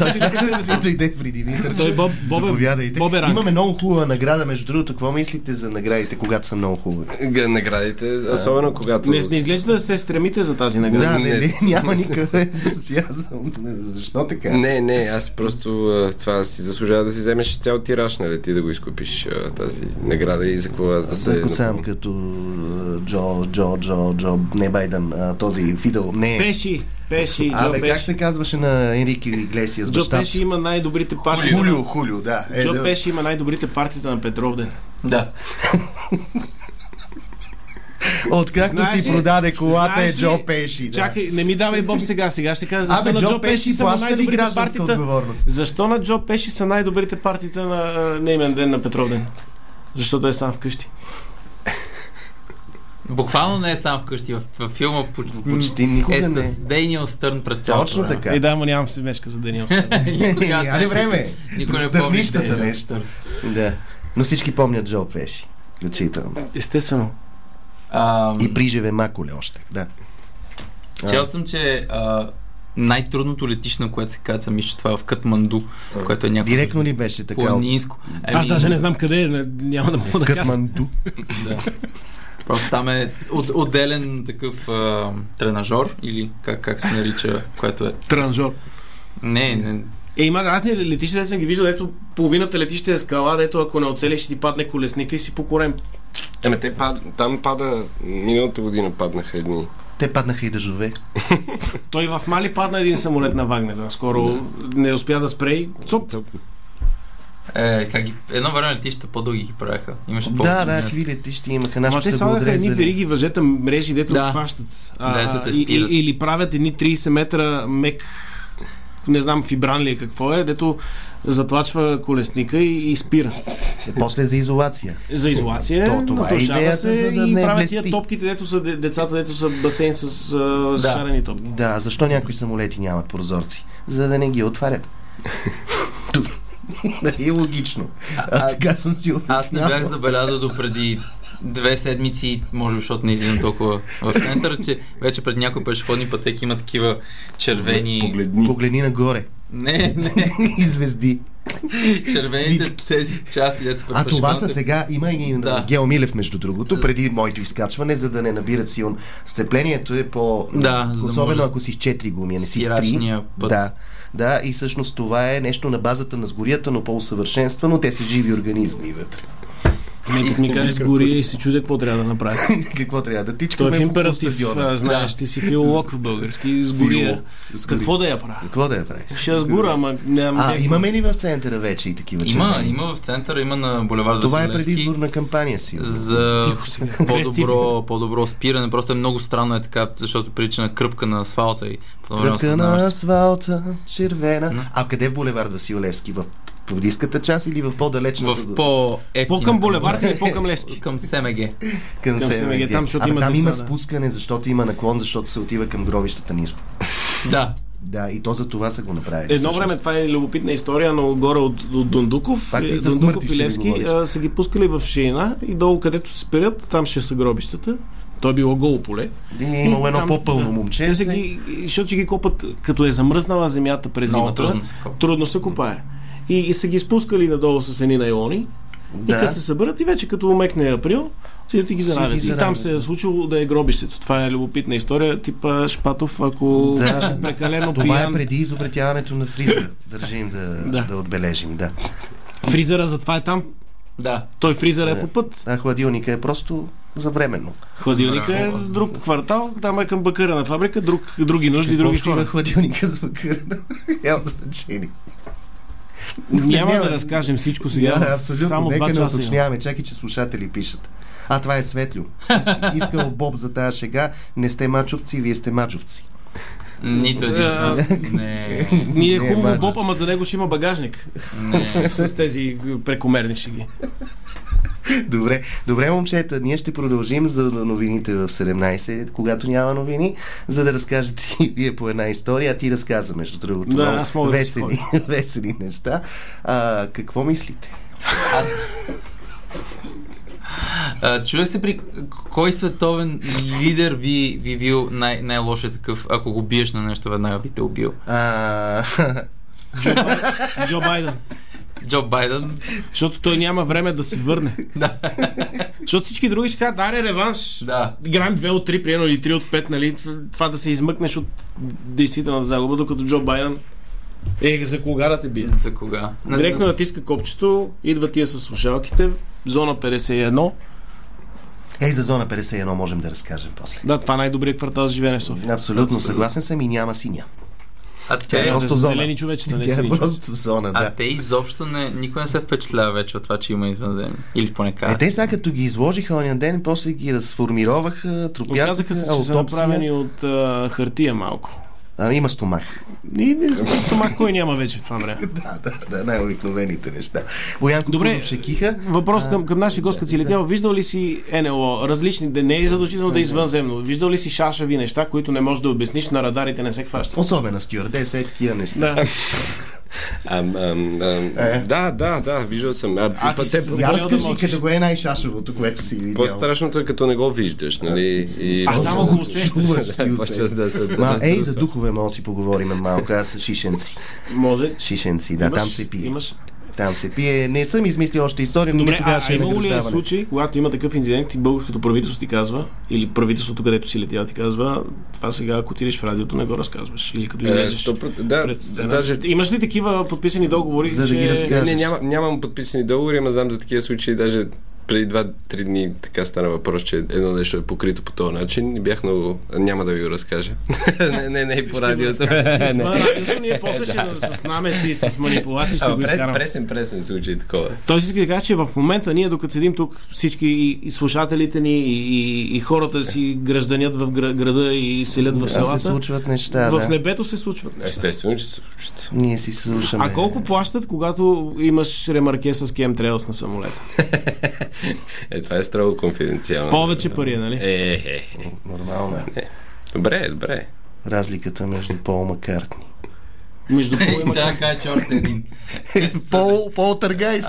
Speaker 3: дойде при Димитър.
Speaker 2: Заповядайте.
Speaker 3: Имаме много хубава награда, между другото. Какво мислите за наградите, когато са много хубави?
Speaker 4: Наградите, особено когато...
Speaker 2: Не изглежда да се стремите за тази награда.
Speaker 3: Да, няма никакъв ентусиазъм. Защо така?
Speaker 4: Не, аз просто това си заслужава да си вземеш цял тираж, нали, ти да го изкупиш тази награда и за какво аз да се...
Speaker 3: Ако сам като Джо, не Байден, този Фидел, не...
Speaker 2: Пеши,
Speaker 3: как се казваше на Енрике Иглесиас?
Speaker 2: Джо Пеши има най-добрите партии.
Speaker 3: Хулио, да.
Speaker 2: Джо Пеши има най-добрите партита на Петровден.
Speaker 1: Да.
Speaker 3: Откакто си продаде колата е Джо Пеши.
Speaker 2: Чакай, не ми давай Боб сега ще кажа защо на Джо Пеши са най-добрите партита. Защо на Джо Пеши са най-добрите партита на неймен ден на Петровден? Защото е сам вкъщи.
Speaker 1: Буквално не е сам вкъщи. В филма
Speaker 3: почти никога
Speaker 1: е с Дейниел Стърн през цялото
Speaker 3: време. Точно така.
Speaker 2: И да, му нямам семешка за Дейниел Стърн.
Speaker 3: Айде време.
Speaker 1: Никой не помни Дейниел Стърн.
Speaker 3: Да. Но всички помнят Джо Пеши. Включително.
Speaker 2: Естествено.
Speaker 3: И приживе Маколе още. Да.
Speaker 1: Чел съм, че най-трудното летище, на което се каца, мисля, че това е в Катманду, което е някакво...
Speaker 3: Директно ли беше така?
Speaker 1: Планинско.
Speaker 2: Аз даже не знам къде е, няма да мога да кажа.
Speaker 3: Катманду.
Speaker 1: Да. Просто там е отделен такъв тренажор, или как се нарича, което е...
Speaker 2: Тренажор.
Speaker 1: Не.
Speaker 2: Има разни летища, да съм ги виждал, ето половината летище е скала, дето ако не оцелиш, ще ти падне колесника и си покорем.
Speaker 4: Там пада, миналата година паднаха едни.
Speaker 3: Те паднаха и дъждове.
Speaker 2: Той в Мали падна един самолет на Вагнер. Скоро не успя да спре и цуп.
Speaker 1: Едно време летища по-дълги ги правяха. Имаше
Speaker 3: Да, какви летища имаха.
Speaker 2: Ама те слагаха едни вериги въжета мрежи, дето хващат. Или правят едни 30 метра мек, не знам, фибран ли какво е, дето затлачва колесника и спира.
Speaker 3: После за изолация.
Speaker 2: За изолация,
Speaker 3: това е идеята,
Speaker 2: се
Speaker 3: за да
Speaker 2: и
Speaker 3: не
Speaker 2: правят
Speaker 3: блести.
Speaker 2: тия топките, дето са децата, дето са басейн с шарени топки.
Speaker 3: Да, защо някои самолети нямат прозорци? За да не ги отварят. Е логично. Аз така съм си обяснявал.
Speaker 1: Аз не бях забелязал до преди 2 седмици, може би, защото не излизам толкова в центъра, че вече пред някои пешеходни пътеки има такива червени...
Speaker 3: Погледни нагоре.
Speaker 1: Не.
Speaker 3: И звезди.
Speaker 1: Червените тези части, дето
Speaker 3: А това са сега, има и Гео Милев, между другото, преди моето изкачване, за да не набират силно. Сцеплението е по... особено ако си с 4 гуми, а не си с 3. Да, и всъщност това е нещо на базата на сгорията, но по-усъвършенствано. Те са живи организми вътре.
Speaker 2: Като ми кажеш сгори и си чудя какво трябва да направи.
Speaker 3: Какво трябва да тичкаме?
Speaker 2: Той в императив, знаеш, ти си филолог в български, сгория. Какво да я правя?
Speaker 3: Какво да я правиш?
Speaker 2: Ще я сгора, ама...
Speaker 3: имаме ли в центъра вече и такива червени?
Speaker 1: Има в центъра, има на булевард
Speaker 3: Това
Speaker 1: Василевски.
Speaker 3: е предизборна кампания си.
Speaker 1: За по-добро спиране. Просто е много странно така, защото прилича на кръпка на асфалта и
Speaker 3: кръпка на асфалта, червена. А къде в булевард Василевски? В близката част или в по-далечната?
Speaker 1: В по-към
Speaker 2: булевард или по-към Левски?
Speaker 1: Към СМГ.
Speaker 3: Към СМГ. Там има
Speaker 2: деца,
Speaker 3: спускане, защото има наклон, защото се отива към гробищата ниско. Да, и то за това са го направили.
Speaker 2: Едно време това е любопитна история, но горе от Дундуков и Левски са ги пускали в ширина и долу, където се спират, там ще са гробищата. То е било голо поле.
Speaker 3: Имало едно по-пълно момче.
Speaker 2: Защото ще ги копат, като е замръзнала земята през зимата. Трудно се копае. И са ги спускали надолу с едни найлони. И като се съберат и вече като умекне април, седят и ги заравят. И там се е случило да е гробището. Това е любопитна история, типа Шпатов, ако беше прекалено пиян.
Speaker 3: Това е преди изобретяването на фризера. Държим да отбележим, да.
Speaker 2: Фризера затова е там?
Speaker 1: Да.
Speaker 2: Той фризер е по път.
Speaker 3: А хладилника е просто за временно.
Speaker 2: Хладилника е друг квартал, там е към бакърена фабрика, други нужди, други хора.
Speaker 3: Какво хладилника с бакърена? Няма значение.
Speaker 2: Няма да разкажем всичко сега.
Speaker 3: Абсолютно.
Speaker 2: Само 2 часа.
Speaker 3: Уточняваме. Чакай, че слушатели пишат. Това е Светлю. Искал Боб за тази шега. Не сте мачовци, вие сте мачовци.
Speaker 1: Нито един нас.
Speaker 2: Ние хубаво Боб, ама за него ще има багажник. С тези прекомерни шеги.
Speaker 3: Добре, момчета, ние ще продължим за новините в 17, когато няма новини, за да разкажете и вие по една история, а ти разказа, между другото.
Speaker 2: Да, аз мога
Speaker 3: весели неща. Какво мислите?
Speaker 1: Чудех се при кой световен лидер би бил най-лошият такъв, ако го биеш на нещо, веднага би те убил.
Speaker 2: Джо Байден.
Speaker 1: Джо Байден.
Speaker 2: Защото той няма време да се върне. Защото всички други ще кажат, даре реванш. Играем 2 от 3, приедно или 3 от 5, нали? Това да се измъкнеш от действителната загуба, докато Джо Байден за кога да те бие?
Speaker 1: За кога?
Speaker 2: Директно натиска копчето, идва тия с слушалките, зона 51.
Speaker 3: За зона 51 можем да разкажем после.
Speaker 2: Да, това е най-добрият квартал за живеене в София.
Speaker 3: Абсолютно, съгласен съм и няма синя.
Speaker 1: Те
Speaker 2: просто зелени човечета, не сини
Speaker 3: зона,
Speaker 1: те изобщо никой не се впечатлява вече от това, че има извънземни. Или поне казват.
Speaker 3: Те сега като ги изложиха ония ден, после ги разформироваха, трупясаха.
Speaker 2: Оказаха се, че са направени от хартия малко.
Speaker 3: Има стомах.
Speaker 2: Стомах кой няма вече в това време.
Speaker 3: Да, най-обикновените неща. Боянко Кудов шекиха.
Speaker 2: Въпрос към нашия гост, като си летял. Виждал ли си НЛО, различни, не е задължително да е извънземно, виждал ли си шашави неща, които не можеш да обясниш, на радарите не се хващат?
Speaker 3: Особено стюардеса е такива неща.
Speaker 4: Да, виждал съм.
Speaker 3: Я разкажи, като го е най-шашовото, което си видял.
Speaker 4: По-страшното е като не го виждаш, нали?
Speaker 2: Само го усещаш.
Speaker 3: За духове може да си поговорим малко. Аз са шишенци.
Speaker 2: Може.
Speaker 3: Шишенци, да, там се пие.
Speaker 2: Имаш.
Speaker 3: Там се пие. Не съм измислил още история, но тогава ще
Speaker 2: имало ли е случай, когато има такъв инцидент и българското правителство ти казва, или правителството, където си летял, ти казва, това сега, ако отидеш в радиото, не го разказваш. Или като излезеш пред сцена. Имаш ли такива подписани договори?
Speaker 4: Нямам подписани договори, ама знам за такива случаи, даже преди 2-3 дни така стана въпрос, че едно нещо е покрито по този начин и бях много... Няма да ви го разкажа. не и по радиото.
Speaker 2: Радиото ние после с намеци и с манипулации ще го изкарам.
Speaker 4: Пресен случай такова.
Speaker 2: Той си иска да каже, че в момента ние, докато седим тук, всички и слушателите ни, и хората си гражданят в града и селят в селата.
Speaker 3: Се случват неща,
Speaker 2: в небето се случват неща.
Speaker 4: Естествено, че се случват.
Speaker 3: Ние си слушаме.
Speaker 2: А колко плащат, когато имаш ремарке с chemtrails на самолета?
Speaker 4: Това е строго конфиденциално.
Speaker 2: Повече пари, нали?
Speaker 3: Нормално е.
Speaker 4: Добре.
Speaker 3: Разликата между Пол Маккартни.
Speaker 2: Между Пол и
Speaker 1: Да, кажеш още един.
Speaker 3: Пол Търгайст.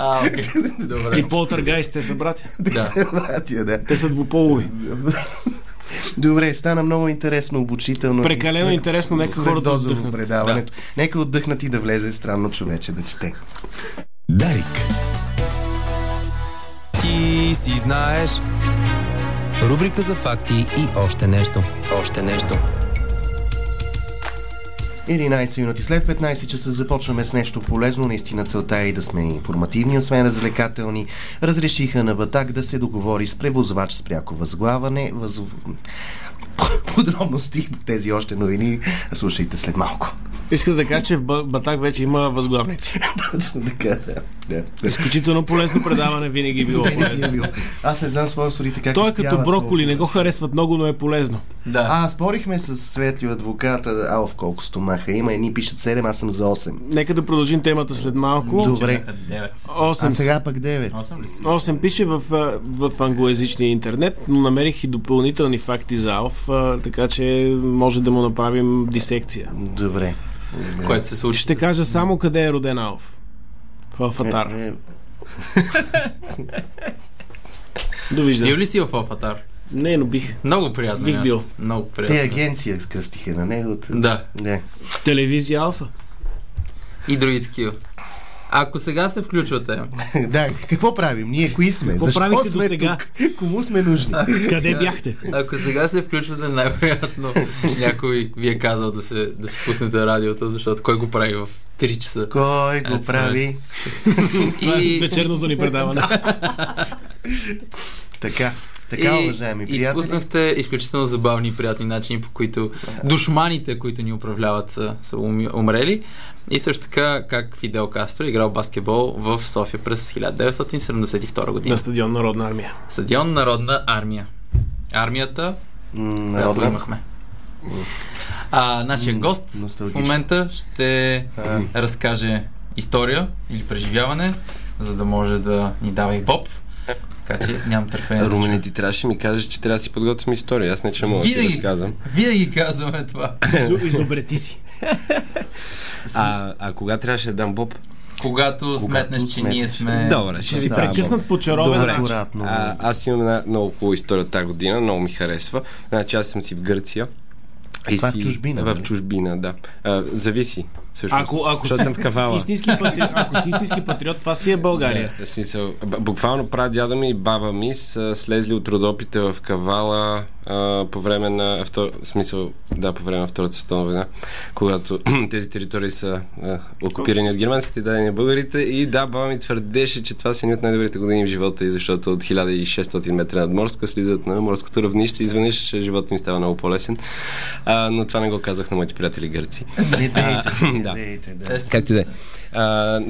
Speaker 2: И Пол Търгайст, те са братя.
Speaker 3: Да.
Speaker 2: Те са двуполови.
Speaker 3: Добре, стана много интересно, обучително.
Speaker 2: Прекалено интересно, нека хората отдъхнат.
Speaker 3: Предаването. Нека отдъхнат и да влезе странно човече да чете.
Speaker 5: Дарик. Ти си знаеш. Рубрика за факти и още нещо.
Speaker 3: 11 минути след 15 часа започваме с нещо полезно. Наистина целта е и да сме информативни, освен развлекателни. Разрешиха на Батак да се договори с превозвач с пряко възглаване. Подробности по тези още новини слушайте след малко.
Speaker 2: Искам да кажа, че в Батак вече има възглавници.
Speaker 3: Точно така, да.
Speaker 2: Изключително полезно предаване винаги било полезно.
Speaker 3: Аз не знам спонсорите как.
Speaker 2: Той е като броколи, не го харесват много, но е полезно.
Speaker 1: Да.
Speaker 3: Спорихме с Светли адвоката, в колко стомаха има. Едни пишат 7, аз съм за 8.
Speaker 2: Нека да продължим темата след малко.
Speaker 3: Добре.
Speaker 2: 8.
Speaker 3: А сега пък 9.
Speaker 2: 8 пише в англоязичния интернет, но намерих и допълнителни факти за Алф, така че може да му направим дисекция.
Speaker 3: Добре.
Speaker 1: Което се случи.
Speaker 2: Ще кажа само къде е роден Алф. В Алфатар. Довиждане.
Speaker 1: Бил ли си в Алфатар?
Speaker 2: Не, но бих.
Speaker 1: Много приятно.
Speaker 2: Бих бил.
Speaker 1: Много приятно.
Speaker 3: Те агенция скъстиха на него.
Speaker 1: Да.
Speaker 2: Телевизия Алфа.
Speaker 1: И други такива. Ако сега се включвате...
Speaker 3: Да, какво правим? Ние кои сме?
Speaker 2: Какво
Speaker 3: Защо
Speaker 2: правихте
Speaker 3: сме
Speaker 2: досега?
Speaker 3: тук? Кому сме нужни?
Speaker 2: Къде бяхте?
Speaker 1: Ако сега се включвате, най-вероятно някой ви е казал да се пуснете радиото, защото кой го прави в 3 часа?
Speaker 3: Кой го прави?
Speaker 2: И вечерното ни предаване.
Speaker 3: Така, уважаеми приятели.
Speaker 1: Изпуснахте изключително забавни и приятни начини, по които душманите, които ни управляват, са умрели. И също така, как Фидел Кастро играл баскетбол в София през 1972 година.
Speaker 2: На стадион Народна армия.
Speaker 1: Стадион Народна армия. Армията, която имахме. Нашия гост в момента ще разкаже история или преживяване, за да може да ни дава и Боб. Така че нямам търпение.
Speaker 4: Румен, ти трябваше ми кажеш, че трябва да си подготвим история. Аз не че мога да ти разказвам.
Speaker 1: Винаги казваме това.
Speaker 2: Изобрети си.
Speaker 4: А кога трябваше да дам Боб?
Speaker 1: Когато сметнеш, че ние сме...
Speaker 2: Добре, ще ви прекъснат по чаровен начин.
Speaker 4: Аз имам една много хубава история тази година, много ми харесва. Значи аз съм си в Гърция.
Speaker 3: Това в чужбина.
Speaker 4: В чужбина, да. Зависи.
Speaker 2: Ако
Speaker 4: съм в Кавала.
Speaker 2: Ако си истински патриот, това си е България.
Speaker 4: Буквално прадядо ми и баба ми са слезли от Родопите в Кавала по време на по време на Втората световна война, когато тези територии са окупирани от германците и дадени българите. И баба ми твърдеше, че това са едни от най-добрите години в живота и защото от 1600 метра надморска слизат на морското равнище и изведнъж живота ми става много по-лесен. Но това не го казах на моите приятели гърци. Както да е.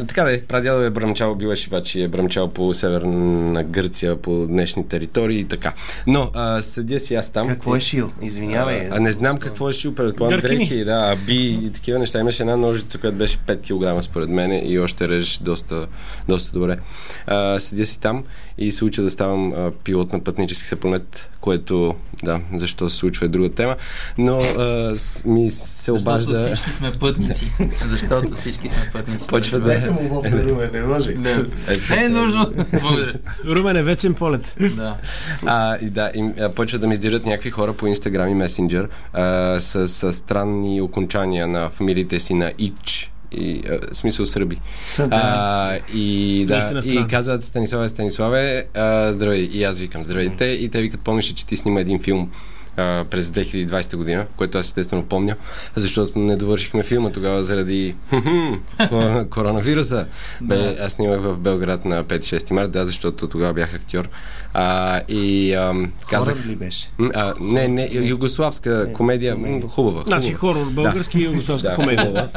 Speaker 4: Така да е, прадядо е бръмчал, бил е шивач и е бръмчал по северна Гърция, по днешни територии и така. Но седя си аз там.
Speaker 3: Какво е шил? Извинявай.
Speaker 4: Не знам какво е шил, предполагам дрехи, би и такива неща. Имаше една ножица, която беше 5 кг според мен и още реже доста добре. Седя си там и се уча да ставам пилот на пътнически самолет, което, защо се случва е друга тема, но ми се обажда...
Speaker 1: Защото всички сме пътници.
Speaker 4: Почва
Speaker 3: Дайте му Боб на Румен, не може.
Speaker 1: Не е нужно. Благодаря.
Speaker 2: Румен е вечен полет.
Speaker 4: Почва да ми издират някакви хора по Инстаграм и Месенджер с странни окончания на фамилиите си на ич. Смисъл сърби. И казват Станиславе, здравей. И аз викам здравейте. И те викат, помниш, че ти снима един филм през 2020 година, което аз естествено помня, защото не довършихме филма тогава заради коронавируса. Аз снимах в Белград на 5-6 марта, защото тогава бях актьор.
Speaker 3: Хорър ли беше?
Speaker 4: Не, югославска комедия, хубава.
Speaker 2: Значи хорор, български и югославска комедия.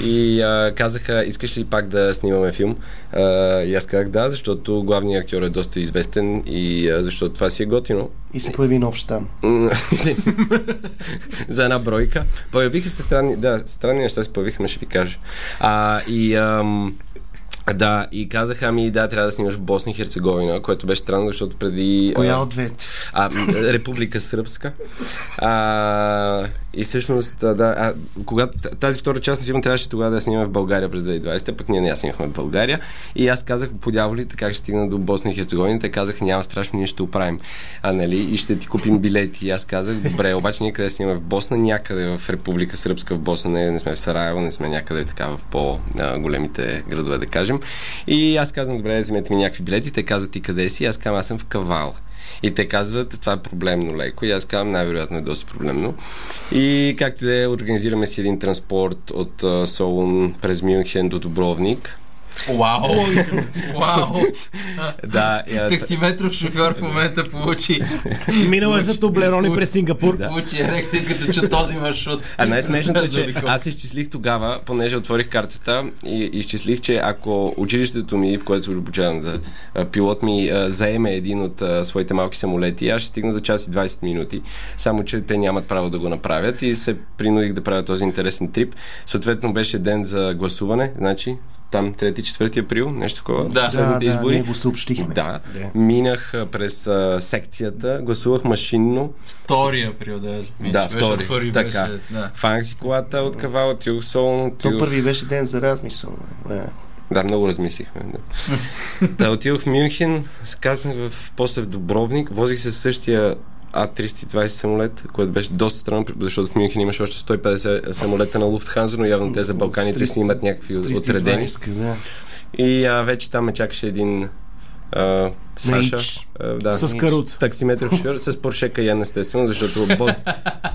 Speaker 4: И казаха, искаш ли пак да снимаме филм? И аз казах да, защото главният актьор е доста известен и защото това си е готино.
Speaker 3: И се появи нов щам.
Speaker 4: За една бройка. Появиха се странни неща се появиха, ще ви кажа. Да, и казаха трябва да снимаш в Босна и Херцеговина, което беше странно, защото преди...
Speaker 3: Коя от двете?
Speaker 4: Република Сръбска. И всъщност, когато тази втора част на филма трябваше тогава да снимаме в България през 2020, пък ние не снимахме в България. И аз казах, по дяволите, как ще стигна до Босна и Херцеговина. Те казаха, няма страшно, ние ще оправим. И ще ти купим билети. И аз казах, добре, обаче ние къде снимаме в Босна, някъде в Република Сръбска, в Босна, не сме в Сараево, не сме някъде така в по-големите градове, да кажем. И аз казвам, добре, вземете ми някакви билети. Те казват, ти къде си? Аз казвам, аз съм в Кавала. И те казват, това е проблемно леко. И аз казвам, най-вероятно е доста проблемно. И както да организираме си един транспорт от Солун през Мюнхен до Дубровник.
Speaker 1: Вау!
Speaker 4: Да.
Speaker 1: Таксиметров шофьор в момента получи.
Speaker 2: Минал е за Тоблерони през Сингапур.
Speaker 1: Получи ерекция, като чу този маршрут.
Speaker 4: Най-смешното е, че аз изчислих тогава, понеже отворих картата и изчислих, че ако училището ми, в което се обучавам за пилот ми, заеме един от своите малки самолети, аз ще стигна за час и 20 минути. Само, че те нямат право да го направят и се принудих да правя този интересен трип. Съответно беше ден за гласуване, значи там 3-4 април, нещо такова. Последните избори.
Speaker 3: Ние го съобщихме.
Speaker 4: Да. Минах през секцията, гласувах машинно.
Speaker 1: 2 април,
Speaker 4: втори. Така. Фанах си колата от Кавала, отидох Солун.
Speaker 3: То първи беше ден за размисъл.
Speaker 4: Да, много размислихме. Отидох в Мюнхен, казах после в Дубровник, возих се същия А320 самолет, което беше доста странно, защото в Мюнхен имаше още 150 самолета на Луфтханза, но явно те за Балканите снимат някакви отредени. И вече там ме чакаше един Саша,
Speaker 2: с каруца.
Speaker 4: Таксиметров шофьор, с Porsche Cayenne, естествено, защото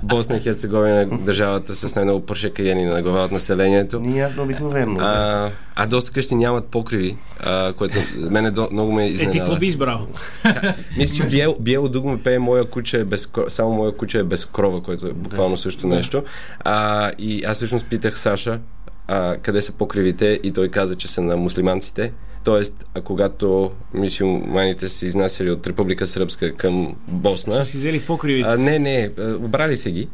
Speaker 4: Босна и Херцеговина е държавата с най-много Porsche Cayenne на глава от населението.
Speaker 3: Ние ясно обикновено.
Speaker 4: Доста къщи нямат покриви, което мене много ме изненада.
Speaker 2: Ти какво би избрал?
Speaker 4: Мисля, че Биело Дуг ме пее само моя куча е без крова, което е буквално също нещо. И аз всъщност питах Саша къде са покривите и той каза, че са на муслиманците. Тоест, когато мюсюлманите се изнасяли от Република Сръбска към Босна...
Speaker 2: Са си взели покривите?
Speaker 4: Не, обрали се ги.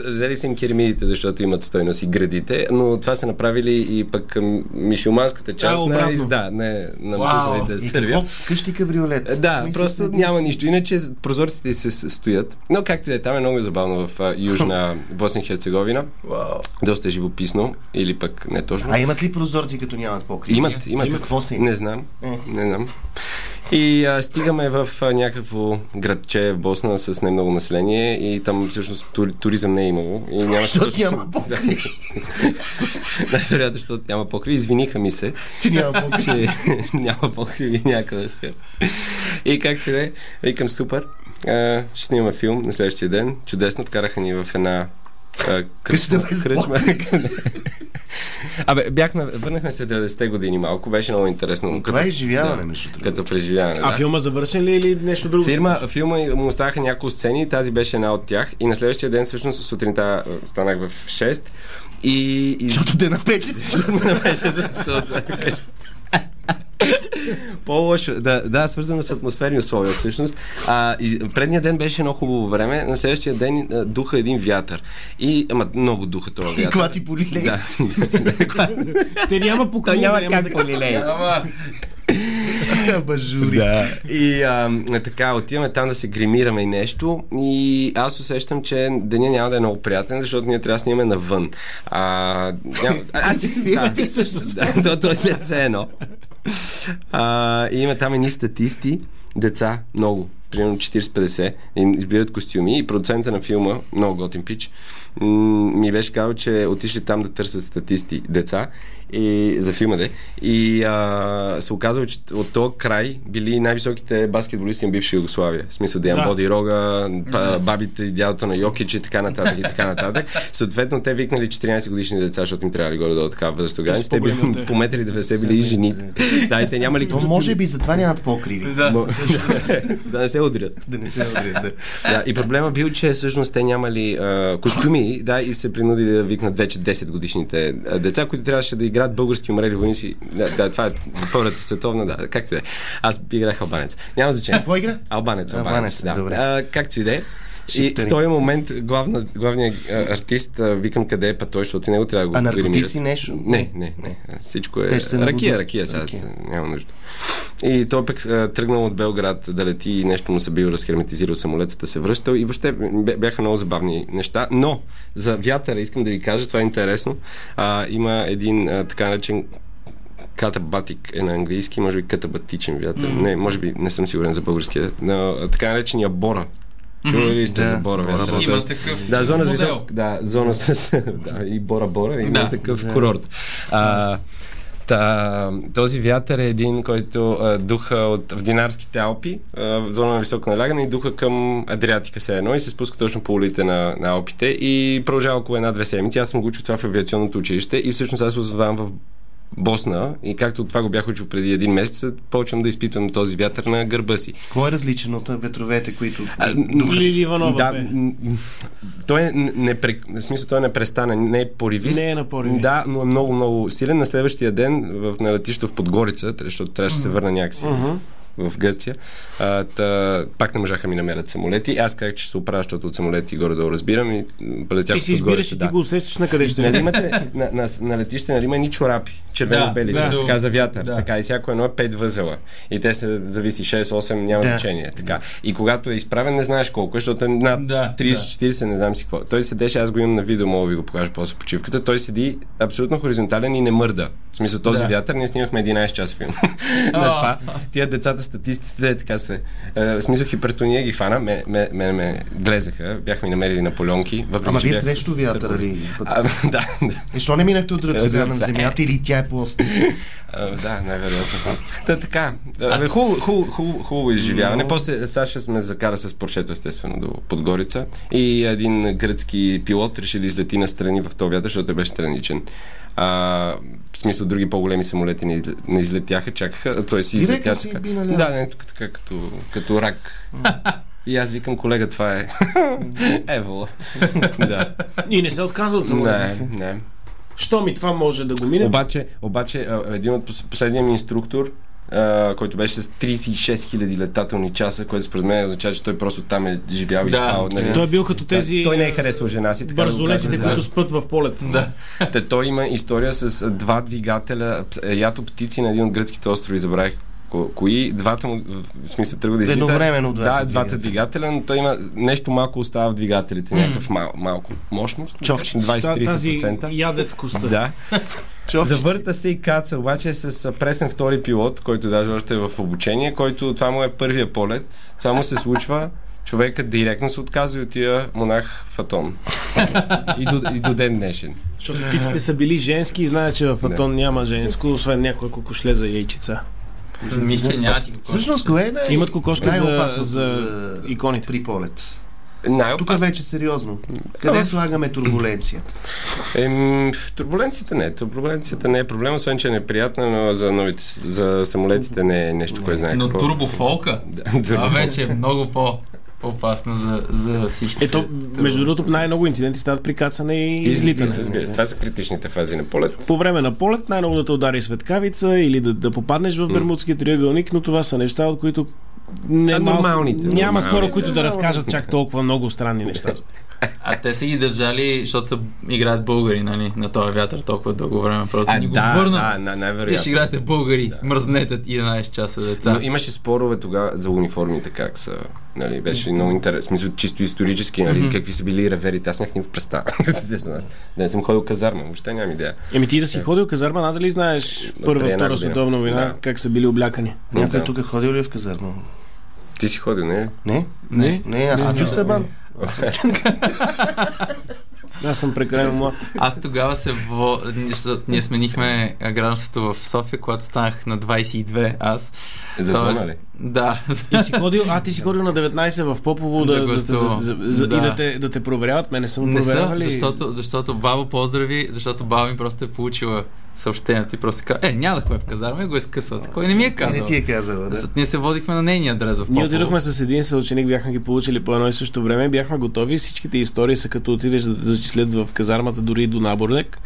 Speaker 4: Взели са им керамидите, защото имат стойност и градите, но това са направили и пък мюсюлманската част на мусулманите Сърбия.
Speaker 3: И какво? Къщи кабриолет?
Speaker 4: Да, просто няма нищо. Иначе прозорците се стоят. Но както е, там е много забавно в Южна Босна и Херцеговина. Доста е живописно. Или пък не точно.
Speaker 3: Имат ли прозорци, като нямат покриви?
Speaker 4: Имат.
Speaker 3: Какво са им?
Speaker 4: Не знам. И стигаме в някакво градче в Босна с не много население и там всъщност туризъм не е имало. И
Speaker 3: защото няма покриви.
Speaker 4: Най-вероятно, защото няма покриви. Извиниха ми се,
Speaker 3: че
Speaker 4: няма покриви някъде спира. И както да е, викам супер. Ще снимаме филм на следващия ден. Чудесно, вкараха ни в една кръчма. Върнахме се в 90-те години малко, беше много интересно.
Speaker 3: Това е изживяване, между другото.
Speaker 4: Като преживяване.
Speaker 2: А филма завършен ли или нещо друго?
Speaker 4: Филма му оставаха няколко сцени, тази беше една от тях и на следващия ден, всъщност, сутринта станах в 6 и...
Speaker 3: Защото те напече.
Speaker 4: По-лошо. Да, свързано с атмосферни условия, всъщност. Предния ден беше много хубаво време, на следващия ден духа един вятър. Много духа това вятър.
Speaker 3: И кола ти полилей.
Speaker 4: Да.
Speaker 2: Те няма покрива.
Speaker 4: Няма как полилей.
Speaker 3: Бажури.
Speaker 4: Да. И така, отиваме там да се гримираме и нещо. И аз усещам, че деня няма да е много приятен, защото ние трябва да снимаме навън.
Speaker 3: Ти също.
Speaker 4: То е след едно. И има там едни статисти, деца, много. примерно 40-50, избират костюми и продуцента на филма, много готин пич, ми беше казал, че отишли там да търсят статисти, деца, и за филма и се оказало, че от този край били най-високите баскетболисти на бивша Югославия. В смисъл Деян Боди Рога, бабите и дядото на Йокич и така нататък. Съответно, те викнали 14 годишни деца, защото им трябвали горе-долу такава възраст. Те били по 1,90 били и жени. Да, и те нямали
Speaker 3: костюми. Може би затова нямат по-криви.
Speaker 4: Да не се удрят. Да, и проблема бил, че всъщност те нямали костюми, и се принудили да викнат вече 10 годишните деца, които трябваше да играят български умрели войници. Това е първата световна, както и да е. Аз играх албанец. Няма значение.
Speaker 3: Какво игра?
Speaker 4: Албанец, да. Както и да е. И в този момент главният артист, викам къде е той, защото него трябва да го
Speaker 3: гримират. А наркотици нещо?
Speaker 4: Не. Всичко е ракия сега. Няма нужда. И той пък тръгнал от Белград да лети и нещо му се бил разхерметизирал самолетата, се връщал и въобще бяха много забавни неща. Но за вятъра искам да ви кажа, това е интересно. Има един така наречен катабатик на английски, може би катабатичен вятър. Не, може би не съм сигурен за българския. Но така наречения бора. Чували ли сте за Бора вятър?
Speaker 1: Има такъв
Speaker 4: зона
Speaker 1: модел.
Speaker 4: с висок, зона с и Бора, има такъв курорт. Този вятър е един, който духа в Динарските Алпи, в зона на високо налягане и духа към Адриатика се едно и се спуска точно по улите на Алпите и продължава около 1-2 седмици. Аз съм го учил това в авиационното училище и всъщност аз озвавам в Босна и както това го бях учил преди един месец, почвам да изпитвам този вятър на гърба си.
Speaker 3: Кой е различен от ветровете, които...
Speaker 2: Лили Иванова
Speaker 4: той е в смисъл, той е непрестанен, не е поривист.
Speaker 2: Не е на пориви.
Speaker 4: Да, но е много, много силен. На следващия ден на летището в Подгорица, защото трябваше да се върна някакси в Гърция. Пак не можаха ми намерят самолети. Аз казах, че ще се оправя, защото от самолети горе-долу разбирам и полетях.
Speaker 2: Ти си избираш и ти го усещаш на къде ще
Speaker 4: нали имате на летище, нали има ни чорапи, червено-бели, така за вятър. Така и всяко едно е 5 възела. И те се зависи 6-8, няма значение. Така. И когато е изправен, не знаеш колко е, защото е над 30-40, не знам си какво. Той седеше, аз го имам на видео, мога да ви го покажа после почивката. Той седи абсолютно хоризонтален и не мърда. В смисъл този вятър, ние снимахме 11 часа филм. На това. Тия децата статистите така се. В смисъл хипертония ги хвана, ме глезаха, бяхме намерили Наполеонки.
Speaker 3: Ама вие срещу вятъра ли?
Speaker 4: Да.
Speaker 3: Защо не минахте от ръцете на земята или тя е плоска?
Speaker 4: Да, най-вероятно. Така. Хубаво изживяване. После Саша ме закара с Поршето, естествено, до Подгорица. И един гръцки пилот реши да излети настрани в този вятър, защото беше страничен. В смисъл, други по-големи самолети не излетяха, чакаха. Той си излетя така. Да, не, така като рак. И аз викам, колега, това е Евола. Да.
Speaker 2: И не се отказва от самолета си.
Speaker 4: Не.
Speaker 2: Що ми това може да го мине?
Speaker 4: Обаче един от последния ми инструктор, който беше с 36 000 летателни часа, което според мен означава, че той просто там е живял и спал. Нали?
Speaker 2: Той е бил като тези...
Speaker 4: Той не е харесвал жена си.
Speaker 2: Бързолетите, които спът в полет.
Speaker 4: Да. Той има история с 2 двигателя, ято птици на един от гръцките острови, забравих кои, двата му, в смисъл тръгва да излита.
Speaker 3: Едновременно
Speaker 4: двата двигателя, но той има нещо малко остава в двигателите, някакъв малко мощност. 20-30%.
Speaker 2: Тази ядецкостта.
Speaker 4: Да. Завърта се и каца, обаче с пресен втори пилот, който даже още е в обучение, който това му е първия полет. Това му се случва, човекът директно се отказва и отива монах в Атон. И до ден днешен.
Speaker 2: Защото птиците са били женски и знаят, че в Атон няма женско, освен някоя кокошле за яйчица.
Speaker 1: Мисля, че няма ти кокошка.
Speaker 3: Всъщност, кое е
Speaker 2: имат кокошка за иконите
Speaker 3: при полет? Тук вече сериозно. Къде слагаме турбуленцията?
Speaker 4: Турбуленцията не е проблем, освен че е неприятна, но за самолетите не е нещо, кое знае
Speaker 1: но
Speaker 4: какво.
Speaker 1: Но турбофолка? Това вече е много по-опасно за всички.
Speaker 2: Ето, между другото, най-много инциденти стават при кацане и излитане.
Speaker 4: Това са критичните фази на полет.
Speaker 2: По време на полет най-много да те удари светкавица или да попаднеш в Бермудския триъгълник, но това са неща, от които няма хора, които да разкажат чак толкова много странни неща.
Speaker 1: А те са ги държали, защото са играят българи, нали, на този вятър толкова дълго време. Просто ни го върнат.
Speaker 4: Най-вероятно.
Speaker 1: Ще играете българи, мръзнете 11 часа деца.
Speaker 4: Но имаше спорове тогава за униформите, как са. Нали, беше много интересно. Смисъл, чисто исторически, нали, какви са били реверите. Аз нямах никаква представа. Естествено, аз не съм ходил казарма, въобще нямам идея.
Speaker 2: Ти да си ходил казарма, надали знаеш Първа, Втора световна война, как са били облякани?
Speaker 3: Някой тук ходил ли в казарма?
Speaker 4: Ти си ходил, не?
Speaker 3: Не, аз съм Дюстебан.
Speaker 2: Аз съм прекалено млад.
Speaker 1: Аз тогава ние сменихме гражданството в София, когато станах на 22 аз.
Speaker 4: За зона ли?
Speaker 1: Да.
Speaker 2: Ти си ходил на 19 в Попово да те проверяват. Мене са му проверявали.
Speaker 1: Защото баба поздрави, защото баба ми просто е получила съобщението и просто казва, няма да ходя в казарма и го е скъсал. Кой не ми е казал?
Speaker 3: Не ти е казал, да.
Speaker 1: Ние се водихме на нейния адрес в Попово.
Speaker 2: Ние отидохме с един съученик, бяхме ги получили по едно и също време, бяхме готови. Всичките истории са като отидеш да зачислят в казармата, дори и до наборник,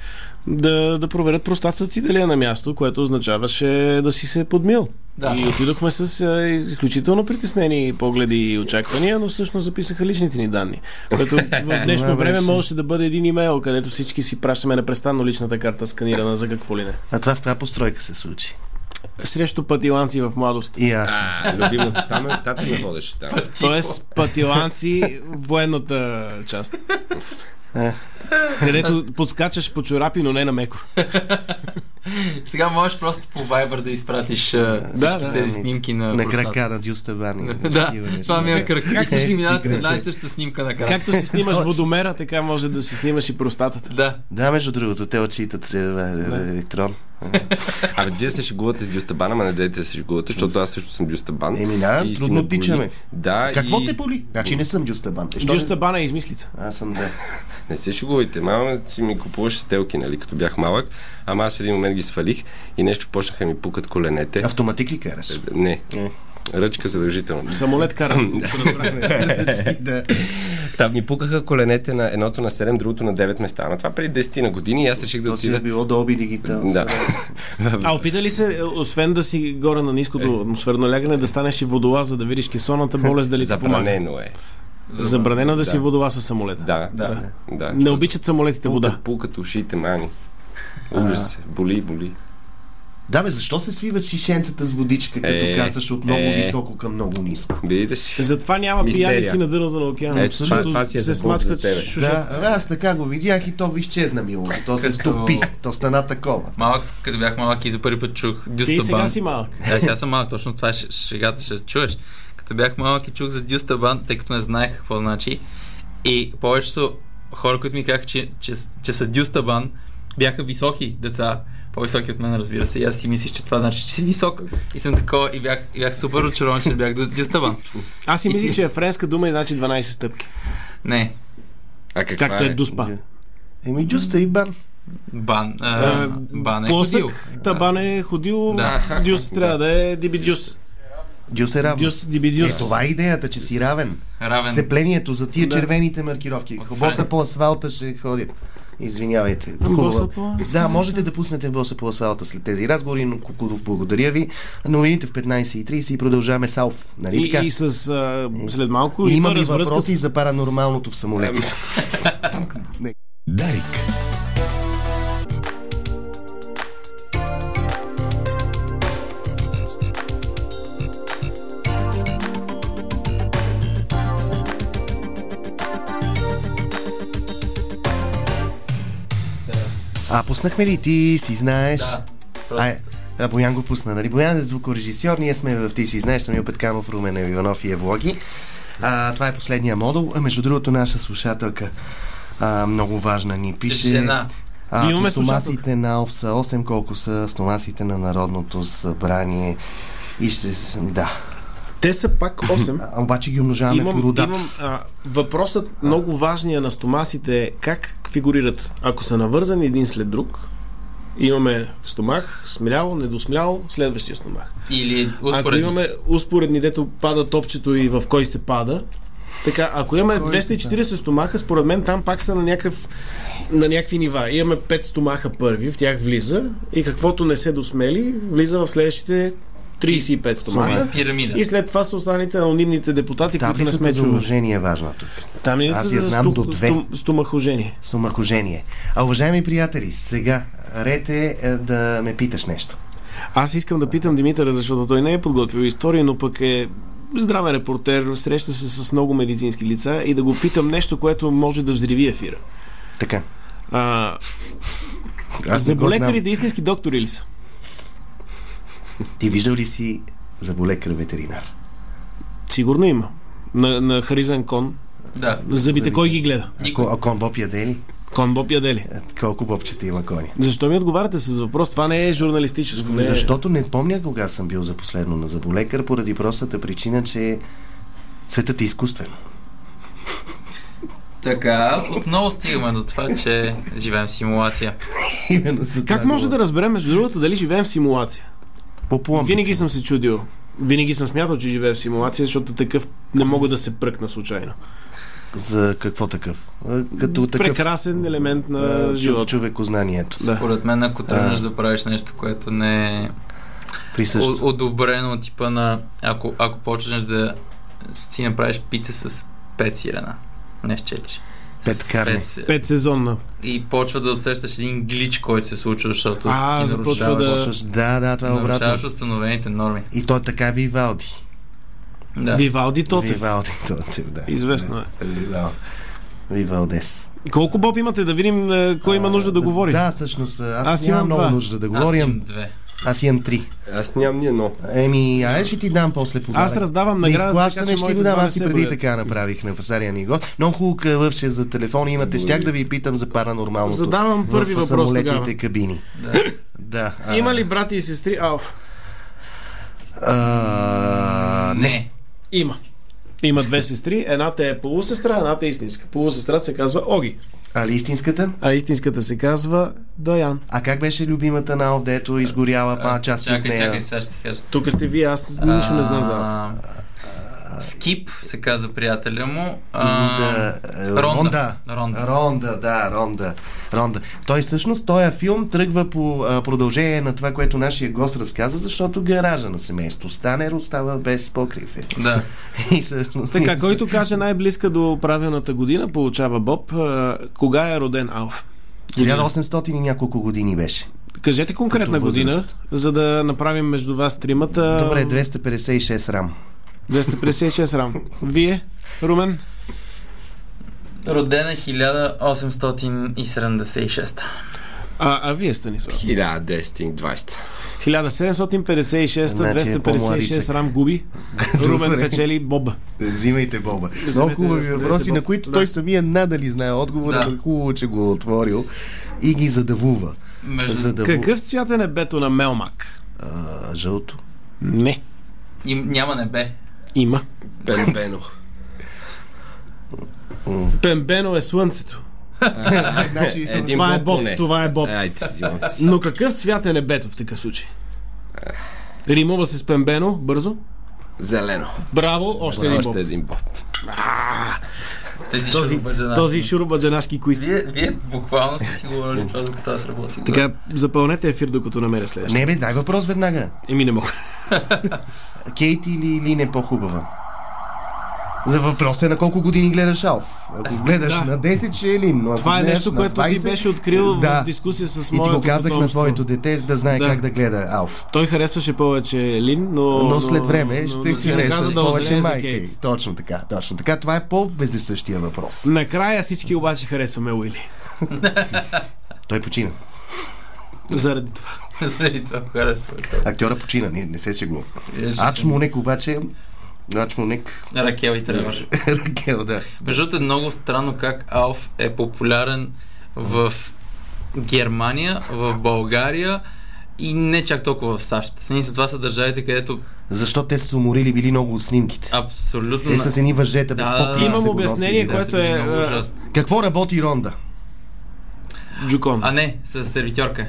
Speaker 2: да проверят простатата ти дали е на място, което означаваше да си се подмил. Да. И отидохме с изключително притеснени погледи и очаквания, но всъщност записаха личните ни данни. Което в днешно време можеше да бъде един имейл, където всички си пращаме непрестанно личната карта сканирана за какво ли не.
Speaker 3: А това в каква постройка се случи?
Speaker 2: Срещу пътиланци в младост.
Speaker 3: И аз.
Speaker 4: Любимото там е, тата ме водеше там.
Speaker 2: Тоест пътиланци военната част. Където подскачаш по чорапи, но не на меко.
Speaker 1: Сега можеш просто по Viber да изпратиш тези снимки на
Speaker 3: крака на Дюстебан.
Speaker 1: Да, това ми е крака. Как си минат една и съща снимка на крака.
Speaker 2: Както си снимаш водомера, така може да си снимаш и простатата.
Speaker 3: Да, между другото, те отчитат електрон.
Speaker 4: Вие се шегувате с Дюстебана, ама не дайте да се шегувате, защото аз също съм Дюстебан.
Speaker 3: Трудно тичаме.
Speaker 4: Да.
Speaker 3: Какво те боли? Значи не съм Дюстебан.
Speaker 2: Дюстебан е измислица.
Speaker 3: Аз съм да.
Speaker 4: Не се шегувайте. Мама си ми купуваше стелки, нали, като бях малък, ама аз в един момент ги свалих и нещо почнаха ми пукат коленете.
Speaker 3: Автоматик ли караш?
Speaker 4: Не. Ръчка задължително.
Speaker 2: Самолет карам.
Speaker 3: Там
Speaker 4: ми пукаха коленете на едното на 7, другото на 9 места. На това преди 10 на години и аз реших да отида.
Speaker 3: То си било долби дигитално.
Speaker 4: Да.
Speaker 2: Опита ли се, освен да си горе на ниското атмосферно лягане, да станеш и водолаз, за да видиш кесоната болест дали ти помага?
Speaker 4: Забранено е.
Speaker 2: Забранено да си водолаз със самолет.
Speaker 4: Да.
Speaker 2: Не обичат самолетите вода.
Speaker 4: Пукат ушите, мани. Ужас се. Боли.
Speaker 3: Да, защо се свиват шишенцата с водичка, като кацаш от много високо към много ниско?
Speaker 2: Затова няма пияници на дъното на океана.
Speaker 4: Това си е
Speaker 2: се смачкат.
Speaker 3: Аз така го видях и то изчезна мило. То се стопи. То стана такова.
Speaker 1: Като бях малък и за първи път чух Дюстебан.
Speaker 2: Ти сега си малък.
Speaker 1: Да, сега съм малък. Точно това шегата ще чуеш. Като бях малък и чух за Дюстебан, тъй като не знаех какво значи. И повечето хора, които ми казаха, че са Дюстебан, бяха високи деца. По-високи от мен, разбира се. И аз си мислих, че това значи, че си висок. И съм такова и бях супер очарован, че бях Дюстебан.
Speaker 2: Аз си мислих, че е френска дума и значи 12 стъпки.
Speaker 1: Не.
Speaker 2: Както е Дуспа.
Speaker 3: Дюста и Бан.
Speaker 1: Бан е ходил.
Speaker 2: Табан е ходил. Дюс трябва да е Дибидюс.
Speaker 3: Дюс е равен.
Speaker 2: Дибидюс.
Speaker 3: Това е идеята, че си равен. Сцеплението за тия червените маркировки. Боса по асфалта ще ходи. Извинявайте. Да, можете да пуснете боса по асфалта след тези разговори, но Кукудов, благодаря ви. Новините в 15:30 и продължаваме Салф. Нали така?
Speaker 2: И след малко
Speaker 3: имам и въпроси за паранормалното в самолета.
Speaker 5: Дарик.
Speaker 3: Пуснахме ли? Ти си знаеш?
Speaker 1: Да.
Speaker 3: Боян го пусна, нали? Боян е звукорежисьор, ние сме в Ти си знаеш, Самил Петканов, Румен Иванов и Евлоги. Това е последния модул. Между другото, наша слушателка много важна ни пише.
Speaker 1: Жена.
Speaker 3: Стомасите на ОВ са 8, колко са стомасите на Народното събрание. И ще... Да.
Speaker 2: Те са пак 8.
Speaker 3: Обаче ги умножаваме по родата.
Speaker 2: Въпросът много важния на стомасите е как фигурират. Ако са навързани един след друг, имаме стомах, смлял, недосмлял, следващия стомах.
Speaker 1: Или успоредни.
Speaker 2: Ако имаме успоредни, дето пада топчето и в кой се пада, така, ако имаме 240 стомаха, според мен там пак са на някакви нива. Имаме 5 стомаха първи, в тях влиза и каквото не се досмели, влиза в следващите 35 стомаха. И след това са останалите анонимните депутати, които не сме чували.
Speaker 3: Стомахожение е важно тук.
Speaker 2: Аз я знам до 2. Стомахожение.
Speaker 3: Уважаеми приятели, сега ред е да ме питаш нещо.
Speaker 2: Аз искам да питам Димитър, защото той не е подготвил история, но пък е здравен репортер, среща се с много медицински лица и да го питам нещо, което може да взриви ефира.
Speaker 3: Така.
Speaker 2: Заболекарите истински доктори ли са?
Speaker 3: Ти виждал ли си заболекар ветеринар?
Speaker 2: Сигурно има. На Харизан Кон.
Speaker 1: Да.
Speaker 2: Зъбите кой ги гледа?
Speaker 3: А Кон Боб яде ли?
Speaker 2: Кон Боб яде ли?
Speaker 3: Колко бобчета има кони?
Speaker 2: Защо ми отговаряте с въпрос? Това не е журналистическо. Не е...
Speaker 3: Защото не помня кога съм бил за последно на зъболекар, поради простата причина, че светът е изкуствен.
Speaker 1: Така, отново стигаме до това, че живеем в симулация.
Speaker 3: Именно за
Speaker 2: Как може да разберем, между другото, дали живеем в симулация? Винаги съм се чудил. Винаги съм смятал, че живея в симулация, защото такъв не мога да се пръкна случайно.
Speaker 3: За какво такъв? Като такъв
Speaker 2: прекрасен елемент на живота.
Speaker 3: Човекознанието.
Speaker 1: Да. Според мен, ако тръгнеш да правиш нещо, което не е одобрено типа на... Ако почнеш да си направиш пица с 5 сирена, не с 4.
Speaker 3: 5 карни.
Speaker 2: 5 сезонна.
Speaker 1: И почва да усещаш един глич, който се случва, защото
Speaker 2: започва
Speaker 3: да, това е обратно.
Speaker 1: Нарушаваш установените норми.
Speaker 3: И то е така Вивалди.
Speaker 2: Да. Вивалди Тотев.
Speaker 3: Вивалди Тотев, да.
Speaker 2: Известно е.
Speaker 3: Вивалдес.
Speaker 2: Колко боб имате да видим кой има нужда да говори?
Speaker 3: Да, всъщност. Аз нямам много нужда да говорим. Аз имам 3.
Speaker 4: Аз нямам ни едно.
Speaker 3: Ще ти дам после подарък.
Speaker 2: Аз раздавам награда, така че
Speaker 3: ще го дам. Аз и преди така направих на пасария ни год. Много хубаво къвъвче за телефони имате. Щях да ви питам за паранормалното.
Speaker 2: Задавам първи въпрос тогава.
Speaker 3: В самолетните кабини. Да.
Speaker 2: Има ли брати и сестри Алф?
Speaker 3: Не.
Speaker 2: Има 2 сестри. Едната е полусестра, едната е истинска. Полусестрата се казва Оги.
Speaker 3: А истинската?
Speaker 2: Истинската се казва Даян.
Speaker 3: А как беше любимата на Алф, дето изгоряла част от нея?
Speaker 1: Чакай, сега ще ти кажа.
Speaker 2: Тук сте вие, аз нищо не знам за Алф.
Speaker 1: Скип се казва приятеля му.
Speaker 3: Ронда. Той всъщност, този филм тръгва по продължение на това, което нашия гост разказа, защото гаража на семейство Станер остава без покрив.
Speaker 1: Да.
Speaker 3: И всъщност...
Speaker 2: Така, който каже най-близка до правилната година, получава Боб. Кога е роден Алф?
Speaker 3: 1800 и няколко години беше.
Speaker 2: Кажете конкретна година, за да направим между вас тримата.
Speaker 3: Добре, 256 рам.
Speaker 2: 256 рам. Вие, Румен?
Speaker 1: Родена 1876.
Speaker 2: А вие, Станислав?
Speaker 4: 1920.
Speaker 2: 1756, 256 рам губи. Румен печели Боба.
Speaker 3: Взимайте Боба. Много хубави въпроси, на които той самия надали знае отговора, но хубаво, че го отворил и ги задавува.
Speaker 2: Какъв цвят е небето на Мелмак?
Speaker 3: Жълто.
Speaker 2: Не.
Speaker 1: Няма небе.
Speaker 2: Има.
Speaker 4: Пембено.
Speaker 2: Пембено е слънцето. Това е Боб. Но какъв цвят е небето в такъв случай? Римува се с пембено, бързо.
Speaker 4: Зелено.
Speaker 2: Браво, още един Боб. Този шурубаджанашки куиз.
Speaker 1: Вие буквално сте си говорили това, докато аз работих.
Speaker 2: Така, запълнете ефир, докато намеря следващия.
Speaker 3: Не, дай въпрос веднага.
Speaker 2: Не мога.
Speaker 3: Кейти или Лин е по-хубава? За въпрос е на колко години гледаш Алф. Ако гледаш на 10, ще е Лин. Но
Speaker 2: това е нещо, което 20... ти беше открил в дискусия с моето
Speaker 3: и ти го казах на твоето дете, да знае как да гледа Алф.
Speaker 2: Той харесваше повече Лин, но
Speaker 3: след време ще хареса повече майка. Точно така. Това е по-вездесъщия въпрос.
Speaker 2: Накрая всички обаче харесваме Уили.
Speaker 3: Той почина.
Speaker 2: Заради това
Speaker 1: харесва.
Speaker 3: Актьора почина, не се шегува. Ачмонек обаче...
Speaker 1: Ракел и Тревор.
Speaker 3: Ракел, да.
Speaker 1: Между другото е много странно как Алф е популярен в Германия, в България и не чак толкова в САЩ. Това са държавите, където...
Speaker 3: Защо те са уморили били много от снимките?
Speaker 1: Абсолютно.
Speaker 3: Те са с едни въжета без покрив.
Speaker 2: Имам обяснение, което е...
Speaker 3: Какво работи Ронда?
Speaker 2: Джукон.
Speaker 1: Не, с сервитьорка.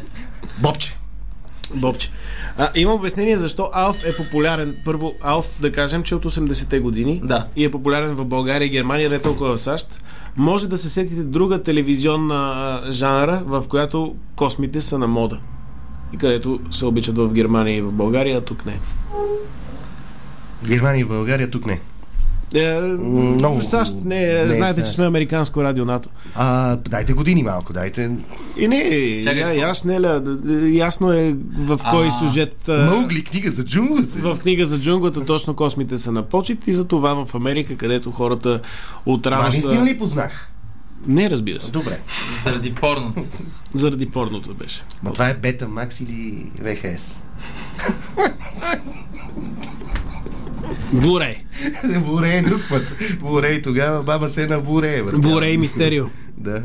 Speaker 3: Бобче.
Speaker 2: Имам обяснение защо Алф е популярен. Първо, Алф, да кажем, че от 80-те години и е популярен в България и Германия, не толкова в САЩ. Може да се сетите друга телевизионна жанра, в която космите са на мода. И където се обичат в Германия и в България, а тук не.
Speaker 3: Германия и в България, тук не.
Speaker 2: В САЩ не знаете, че сме американско радио НАТО.
Speaker 3: Дайте години малко, дайте.
Speaker 2: Ясно е в кой сюжет.
Speaker 3: Маугли, книга за джунглата.
Speaker 2: В книга за джунглата точно космите са на почет и за това в Америка, където хората отрано са...
Speaker 3: наистина ли познах?
Speaker 2: Не, разбира се.
Speaker 3: Добре.
Speaker 1: Заради порното.
Speaker 2: Заради порното беше.
Speaker 3: Това е Betamax или VHS?
Speaker 2: Бурей.
Speaker 3: Бурей друг път. Бурей тогава, баба се на Бурей.
Speaker 2: Бурей Мистерио.
Speaker 3: Да,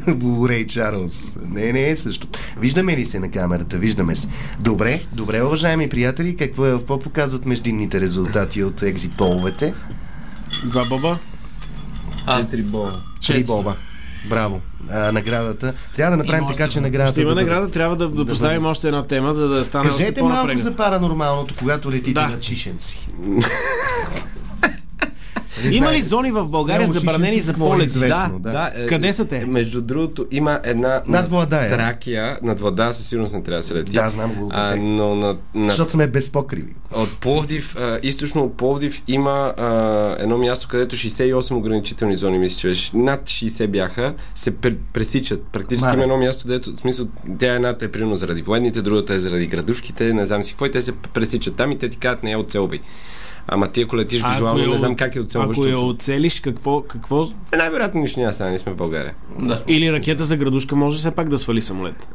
Speaker 3: Бурей Чарлз. Не е също. Виждаме ли се на камерата? Виждаме се. Добре, уважаеми приятели, какво показват междинните резултати от екзит-половете?
Speaker 2: 2 боба.
Speaker 4: 4 боба.
Speaker 3: 3 боба. Браво. Наградата. Трябва да направим така, че наградата...
Speaker 2: Ще има награда, трябва да поставим още една тема, за да стане още по-напрегнато.
Speaker 3: Кажете малко за паранормалното, когато летите на чишенци.
Speaker 2: Има ли зони в България забранени за полети?
Speaker 3: Да.
Speaker 2: Къде са те?
Speaker 4: Между другото, има една
Speaker 3: над Владая.
Speaker 4: Тракия. Над Владая със сигурност не трябва да се лети.
Speaker 3: Да, знам го.
Speaker 4: Но
Speaker 3: защото сме без покриви.
Speaker 4: От Пловдив, източно от Пловдив има едно място, където 68 ограничителни зони, мисля, че беше. Над 60 бяха, се пресичат. Практически има едно място, където, в смисъл, тя едната е примерно заради военните, другата е заради градушките, не знам си какво, и те се пресичат там и те ти казват, не е оцелбай. Ама ти ако летиш визуално, не знам как е оцелващо.
Speaker 2: Ако я оцелиш, какво?
Speaker 4: Най-вероятно нищо няма стане, ние сме в България.
Speaker 2: Да. Или ракета за градушка може все пак да свали самолет.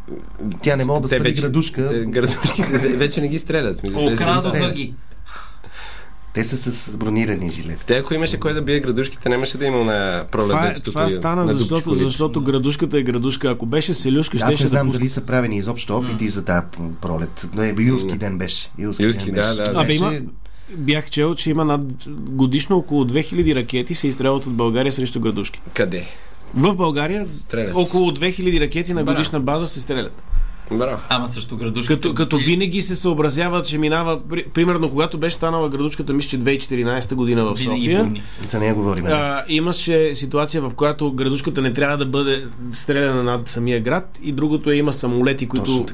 Speaker 3: Тя не може да свали градушка.
Speaker 4: Градушките вече не ги стрелят.
Speaker 1: Окрадоха ги.
Speaker 3: Те са с бронирани жилети.
Speaker 4: Те, ако имаше кой да бие градушките, нямаше да има на пролет.
Speaker 2: Това стана, защото градушката е градушка. Ако беше селюшка, щеше да пуска.
Speaker 3: Аз не знам дали са правени изобщо опити за тази пролет. Юлски ден беше.
Speaker 4: Юлски, да.
Speaker 2: Бях чел, че има годишно около 2000 ракети се изстрелват от България срещу градушки.
Speaker 4: Къде?
Speaker 2: В България
Speaker 4: стрелят.
Speaker 2: Около 2000 ракети на годишна база се стрелят.
Speaker 4: Браво.
Speaker 1: Ама също градушката...
Speaker 2: Като винаги се съобразяват, че минава... Примерно, когато беше станала градушката, мисля, че 2014 година в София.
Speaker 3: За нея говорим.
Speaker 2: Имаше ситуация, в която градушката не трябва да бъде стреляна над самия град и другото има самолети, които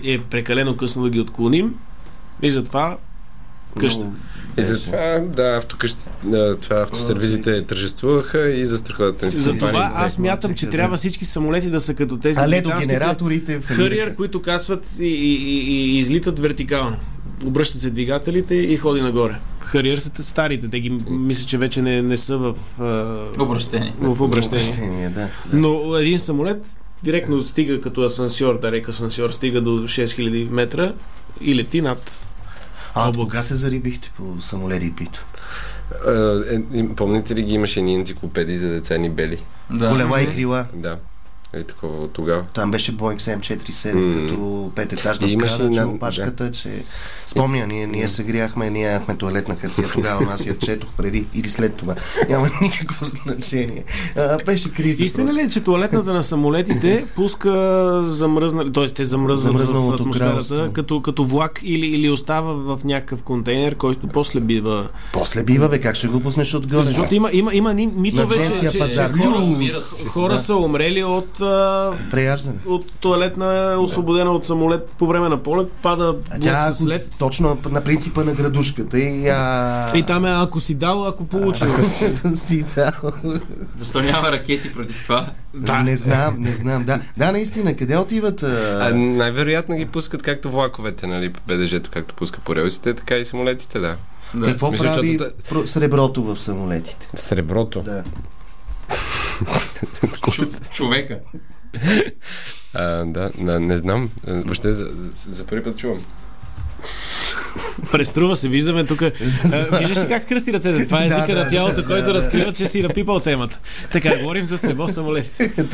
Speaker 2: е прекалено късно да ги отклоним. И затова къща.
Speaker 4: И затова, автосервизите тържествуваха и застрахователните компании.
Speaker 2: Затова аз мятам, че трябва всички самолети да са като тези
Speaker 3: генераторите
Speaker 2: Хариер, които кацват и излитат вертикално. Обръщат се двигателите и ходи нагоре. Хариер са старите, те ги мисля, че вече не са в обращение.
Speaker 3: Да.
Speaker 2: Но един самолет директно стига като асансьор, асансьор стига до 6000 метра и лети над.
Speaker 3: Кога се зарибихте по самолети, Пито?
Speaker 4: Помните ли ги имаше ни енциклопедии за деца ни бели?
Speaker 3: Да. Голема и крила.
Speaker 4: Да. Такова от тогава.
Speaker 3: Там беше Boeing 747, като пететажна сграда, че опашката, че... Спомня, ние се гряхме, ние имахме туалетна хартия тогава, аз я четох преди или след това. Няма никакво значение. Беше криза.
Speaker 2: Истина ли е, че туалетната на самолетите пуска замръзнали, т.е. те замръзват в атмосферата, като влак или остава в някакъв контейнер, който после бива...
Speaker 3: После бива, как ще го пуснеш отгоре?
Speaker 2: Защото има митове, че хора са умрели от туалетна освободена от самолет по време на полет, пада блок със след.
Speaker 3: Точно на принципа на градушката.
Speaker 2: И там е ако си дал, ако получи.
Speaker 1: Защо няма ракети против това?
Speaker 3: Да. Не знам. Да, наистина, къде отиват?
Speaker 4: Най-вероятно ги пускат както влаковете, нали, по БДЖ-то, както пуска по релсите, така и самолетите, да.
Speaker 3: Какво прави среброто в самолетите?
Speaker 4: Среброто?
Speaker 3: Да.
Speaker 1: Човека.
Speaker 4: Не знам. Въобще за първи път чувам.
Speaker 2: Преструва се, виждаме тук. Виждаш ли как скръсти ръцете? Това е езика на тялото, който разкрива, че си напипал темата. Така, говорим за сребро самолетите.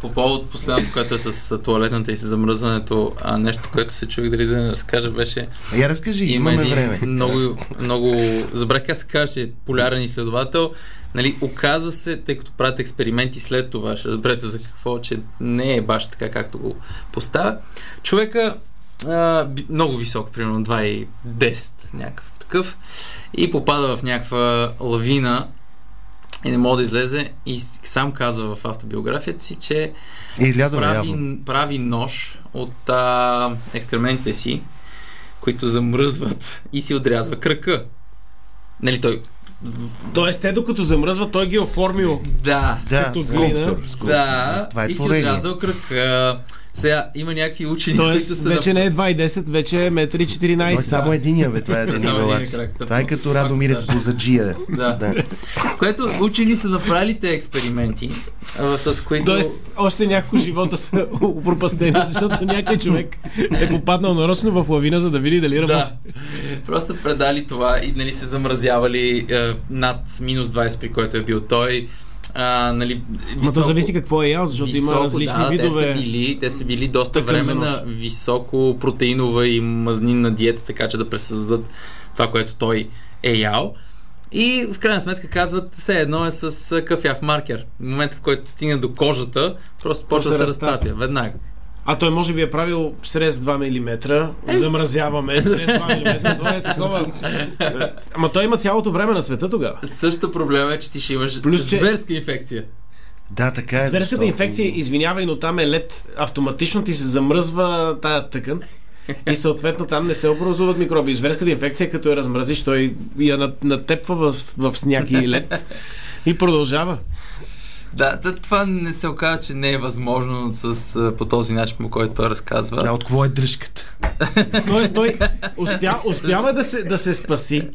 Speaker 1: По повод последното, което е с туалетната и с замръзването, нещо, което се чух дали да разкажа, беше...
Speaker 3: Я разкажи, имаме време.
Speaker 1: Много забрах как се каже, полярен изследовател. Нали, оказва се, тъй като правят експерименти след това, ще разберете за какво, че не е баш така, както го поставя. Човека много висок, примерно 2,10, някакъв такъв, и попада в някаква лавина и не може да излезе, и сам казва в автобиографията си, че прави нож от екскрементите си, които замръзват, и си отрязва кръка. Нали,
Speaker 2: Тоест, те докато замръзват, той ги е оформил.
Speaker 1: Да.
Speaker 2: Като глина.
Speaker 1: Да. И си отрязал кръка. Сега има някакви учени,
Speaker 2: Тоест,
Speaker 1: които са...
Speaker 2: вече не е 2,10, вече е 1,14 м.
Speaker 3: Той само единия, бе, това е един нивелац. Това е като Радомирец Бозаджия.
Speaker 1: Да. Което учени са направили те експерименти, с които...
Speaker 2: Тоест, още няколко живота са пропастени, защото някой човек е попаднал нарочно в лавина, за да види дали работи.
Speaker 1: Просто предали това и нали, се замразявали над минус 20, при който е бил той.
Speaker 2: Но то зависи какво е ял, защото има различни видове.
Speaker 1: Те са били доста време на високо протеинова и мазнинна диета, така че да пресъздадат това, което той е ял. И в крайна сметка казват, все едно е с кафяв маркер. В момента, в който стигне до кожата, просто почва да се разтапя веднага.
Speaker 2: А той може би е правил срез 2 мм, замразяваме срез 2 мм, това е такова. Ама той има цялото време на света тогава.
Speaker 1: Същото проблема е, че ти ще имаш зверска инфекция.
Speaker 3: Да, така е.
Speaker 2: Зверската инфекция, извинявай, но там е лед, автоматично ти се замръзва тая тъкан и съответно там не се образуват микроби. Зверската инфекция, като я размразиш, той я натепва в сняг и лед и продължава.
Speaker 1: Да, това не се оказа, че не е възможно по този начин, по който той разказва.
Speaker 3: Да, от какво е дръжката?
Speaker 2: Тоест той успява да се спаси.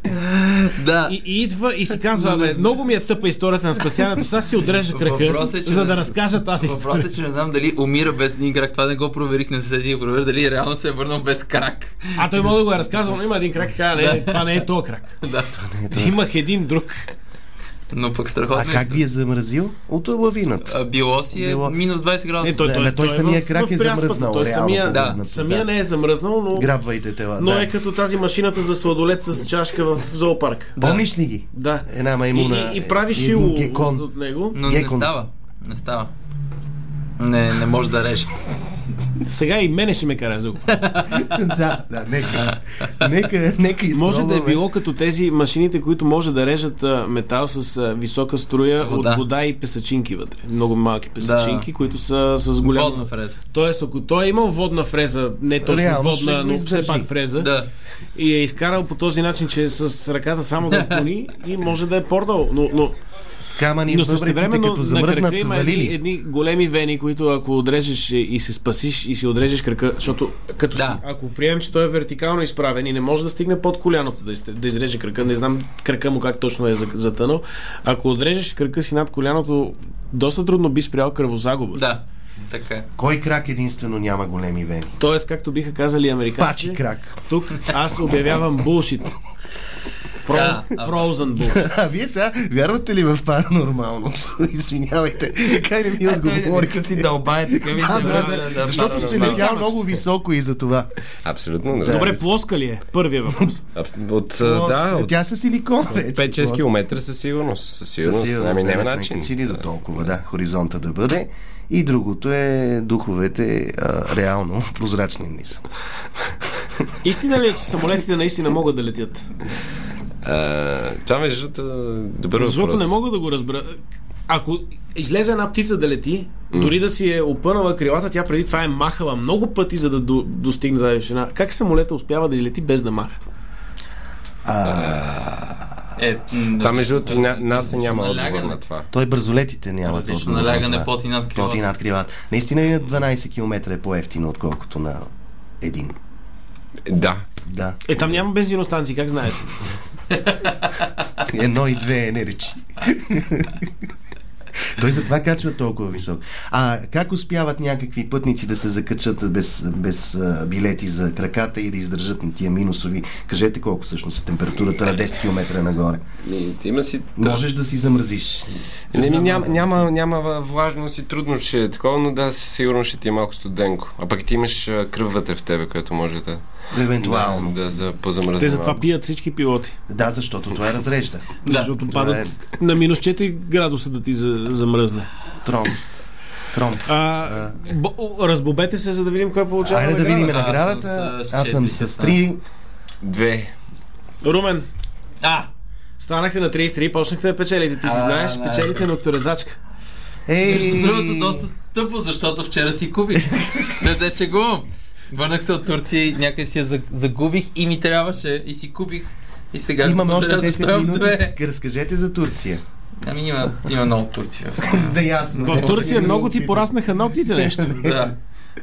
Speaker 1: Да.
Speaker 2: И идва и си казва, много ми е тъпа историята на спасяването, сега си отрежа крака, за да разкажа тази история.
Speaker 1: Въпросът е, че не знам дали умира без един крак. Това не го проверих, не се седи да проверя дали реално се е върнал без крак.
Speaker 2: А той може да го е разказвал, но има един крак и казва, това не е то крак.
Speaker 1: Да.
Speaker 2: Имах един друг.
Speaker 1: Но пък страхотно.
Speaker 3: А как ги е замразил? От лавината.
Speaker 1: Било си е минус 20 градуса.
Speaker 3: Той самия крак е замръзнал.
Speaker 2: Той самия не е замръзнал, но...
Speaker 3: Грабвайте тела.
Speaker 2: Но е като тази машината за сладолет с чашка в зоопарк.
Speaker 3: Помниш ли ги?
Speaker 2: Да.
Speaker 3: Една маймуна.
Speaker 2: И прави шило от него.
Speaker 1: Но не става. Не може да реже.
Speaker 2: Сега и мене ще ме караш да го.
Speaker 3: Да, нека изпробваме.
Speaker 2: Може да е било като тези машините, които може да режат метал с висока струя от вода и песачинки вътре. Много малки песачинки, които са с голяма...
Speaker 1: Водна фреза.
Speaker 2: Тоест, ако той е имал водна фреза, не точно водна, но все пак фреза, и е изкарал по този начин, че с ръката само да отклони и може да е порнал, но
Speaker 3: камъни в бъбреците, като замръзнат,
Speaker 2: има едни големи вени, които ако отрежеш и се спасиш и си отрежеш крака, защото ако приемем, че той е вертикално изправен и не може да стигне под коляното да изреже крака, не знам крака му как точно е затънал, ако отрежеш крака си над коляното, доста трудно би спрял кръвозагуба.
Speaker 1: Да. Така.
Speaker 3: Кой крак единствено няма големи вени?
Speaker 2: Тоест, както биха казали американците,
Speaker 3: пачи крак.
Speaker 2: Тук аз обявявам булшит. Frozen bullshit.
Speaker 3: А вие сега вярвате ли в паранормалното? Извинявайте. Как не ми отговорите?
Speaker 1: Си дълбае, така ми се
Speaker 3: защото сте летял много високо и за това.
Speaker 4: Абсолютно. Да.
Speaker 2: Добре, плоска ли е? Първия въпрос.
Speaker 3: Тя са силикон вече.
Speaker 4: 5-6 км със сигурност. Със сигурност. Няма начин.
Speaker 3: До толкова, хоризонта да бъде. И другото е духовете реално прозрачни ни са.
Speaker 2: Истина ли е, че самолетите наистина могат да летят?
Speaker 4: Това между добър въпрос.
Speaker 2: Защото не мога да го разбера. Ако излезе една птица да лети, дори да си е опънала крилата, тя преди това е махала много пъти, за да достигне тази височина. Как самолета успява да излети без да маха?
Speaker 4: Това между НАСА няма отговор на това.
Speaker 3: Той бързолетите няма
Speaker 1: отговор. Налягане под и над крилата.
Speaker 3: Наистина и на 12 км е по-ефтино, отколкото на един.
Speaker 4: Да.
Speaker 2: Там няма бензиностанции, как знаете?
Speaker 3: 1 и 2 не речи. Той затова качва толкова високо. А как успяват някакви пътници да се закачат без билети за краката и да издържат на тия минусови? Кажете колко всъщност е температурата на 10 км нагоре. Можеш да си замразиш.
Speaker 4: Няма влажност и трудно ще е такова, но да, сигурно ще ти е малко студенко. А пък ти имаш кръв вътре в тебе, която може да...
Speaker 3: Евентуално.
Speaker 4: Да позамръзне.
Speaker 2: Те затова пият всички пилоти.
Speaker 3: Да, защото това разрежда.
Speaker 2: Защото падат на минус 4 градуса да ти замръзне.
Speaker 3: Трон.
Speaker 2: Разбобете се, за да видим кой получава
Speaker 3: награда.
Speaker 2: Айде
Speaker 3: да видим наградата. Аз съм с 3.
Speaker 4: 2.
Speaker 2: Румен. Станахте на 33, почнахте да печелите. Ти си знаеш, печелите на оторезачка.
Speaker 1: Между другото, доста тъпо, защото вчера си купих. Не се шегувам. Върнах се от Турция, някъде си я загубих и ми трябваше и си купих. И сега
Speaker 3: имаме още 10 минути. Разкажете за Турция.
Speaker 1: Има много Турция.
Speaker 2: В Турция много ти пораснаха ногтите нещо.
Speaker 1: Да.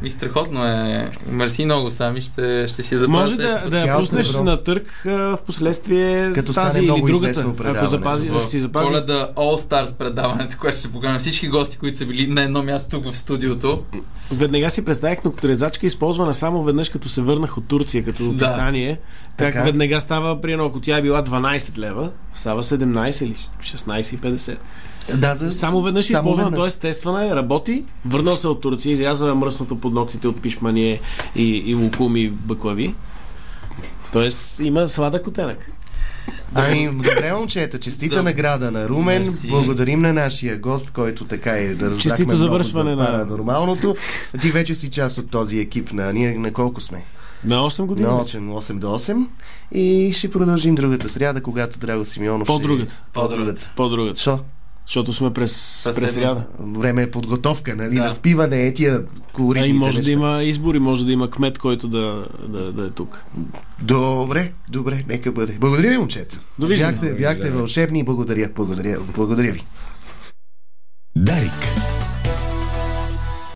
Speaker 1: И страхотно е. Мерси много, Сами. Ще си запазя.
Speaker 2: Може да я пуснеш на търг в последствие
Speaker 3: като
Speaker 2: тази или другата. Ако
Speaker 1: си запази. Коледа All Stars предаването, което ще покажем всички гости, които са били на едно място тук в студиото.
Speaker 2: Веднага си представих нокторезачка, използвана само веднъж, като се върнах от Турция, като описание. Как веднага става, примерно, ако тя е била 12 лева, става 17 или 16,50. Само веднъж използвана, т.е. естествена работи, върнал се от Турция, изрязва мръсното под ногтите от пишмание и лукуми баклави. Тоест има сладък оттенък.
Speaker 3: Добре, момчета, честита награда на Румен. Мерси. Благодарим на нашия гост, който така и разбрахме
Speaker 2: честито завършване
Speaker 3: на паранормалното. Ти вече си част от този екип. Ние на колко сме?
Speaker 2: На 8 години.
Speaker 3: На 8 до 8. И ще продължим другата сряда, когато Драго Симеонов
Speaker 2: По-другата.
Speaker 3: Шо?
Speaker 2: Защото сме през сряда.
Speaker 3: Време е подготовка, нали? Да спиване е тия колоритните неща.
Speaker 2: Може да има избори, може да има кмет, който да е тук.
Speaker 3: Добре, нека бъде. Благодаря ви, момчета. Бяхте вълшебни и благодаря ви.
Speaker 5: Дарик.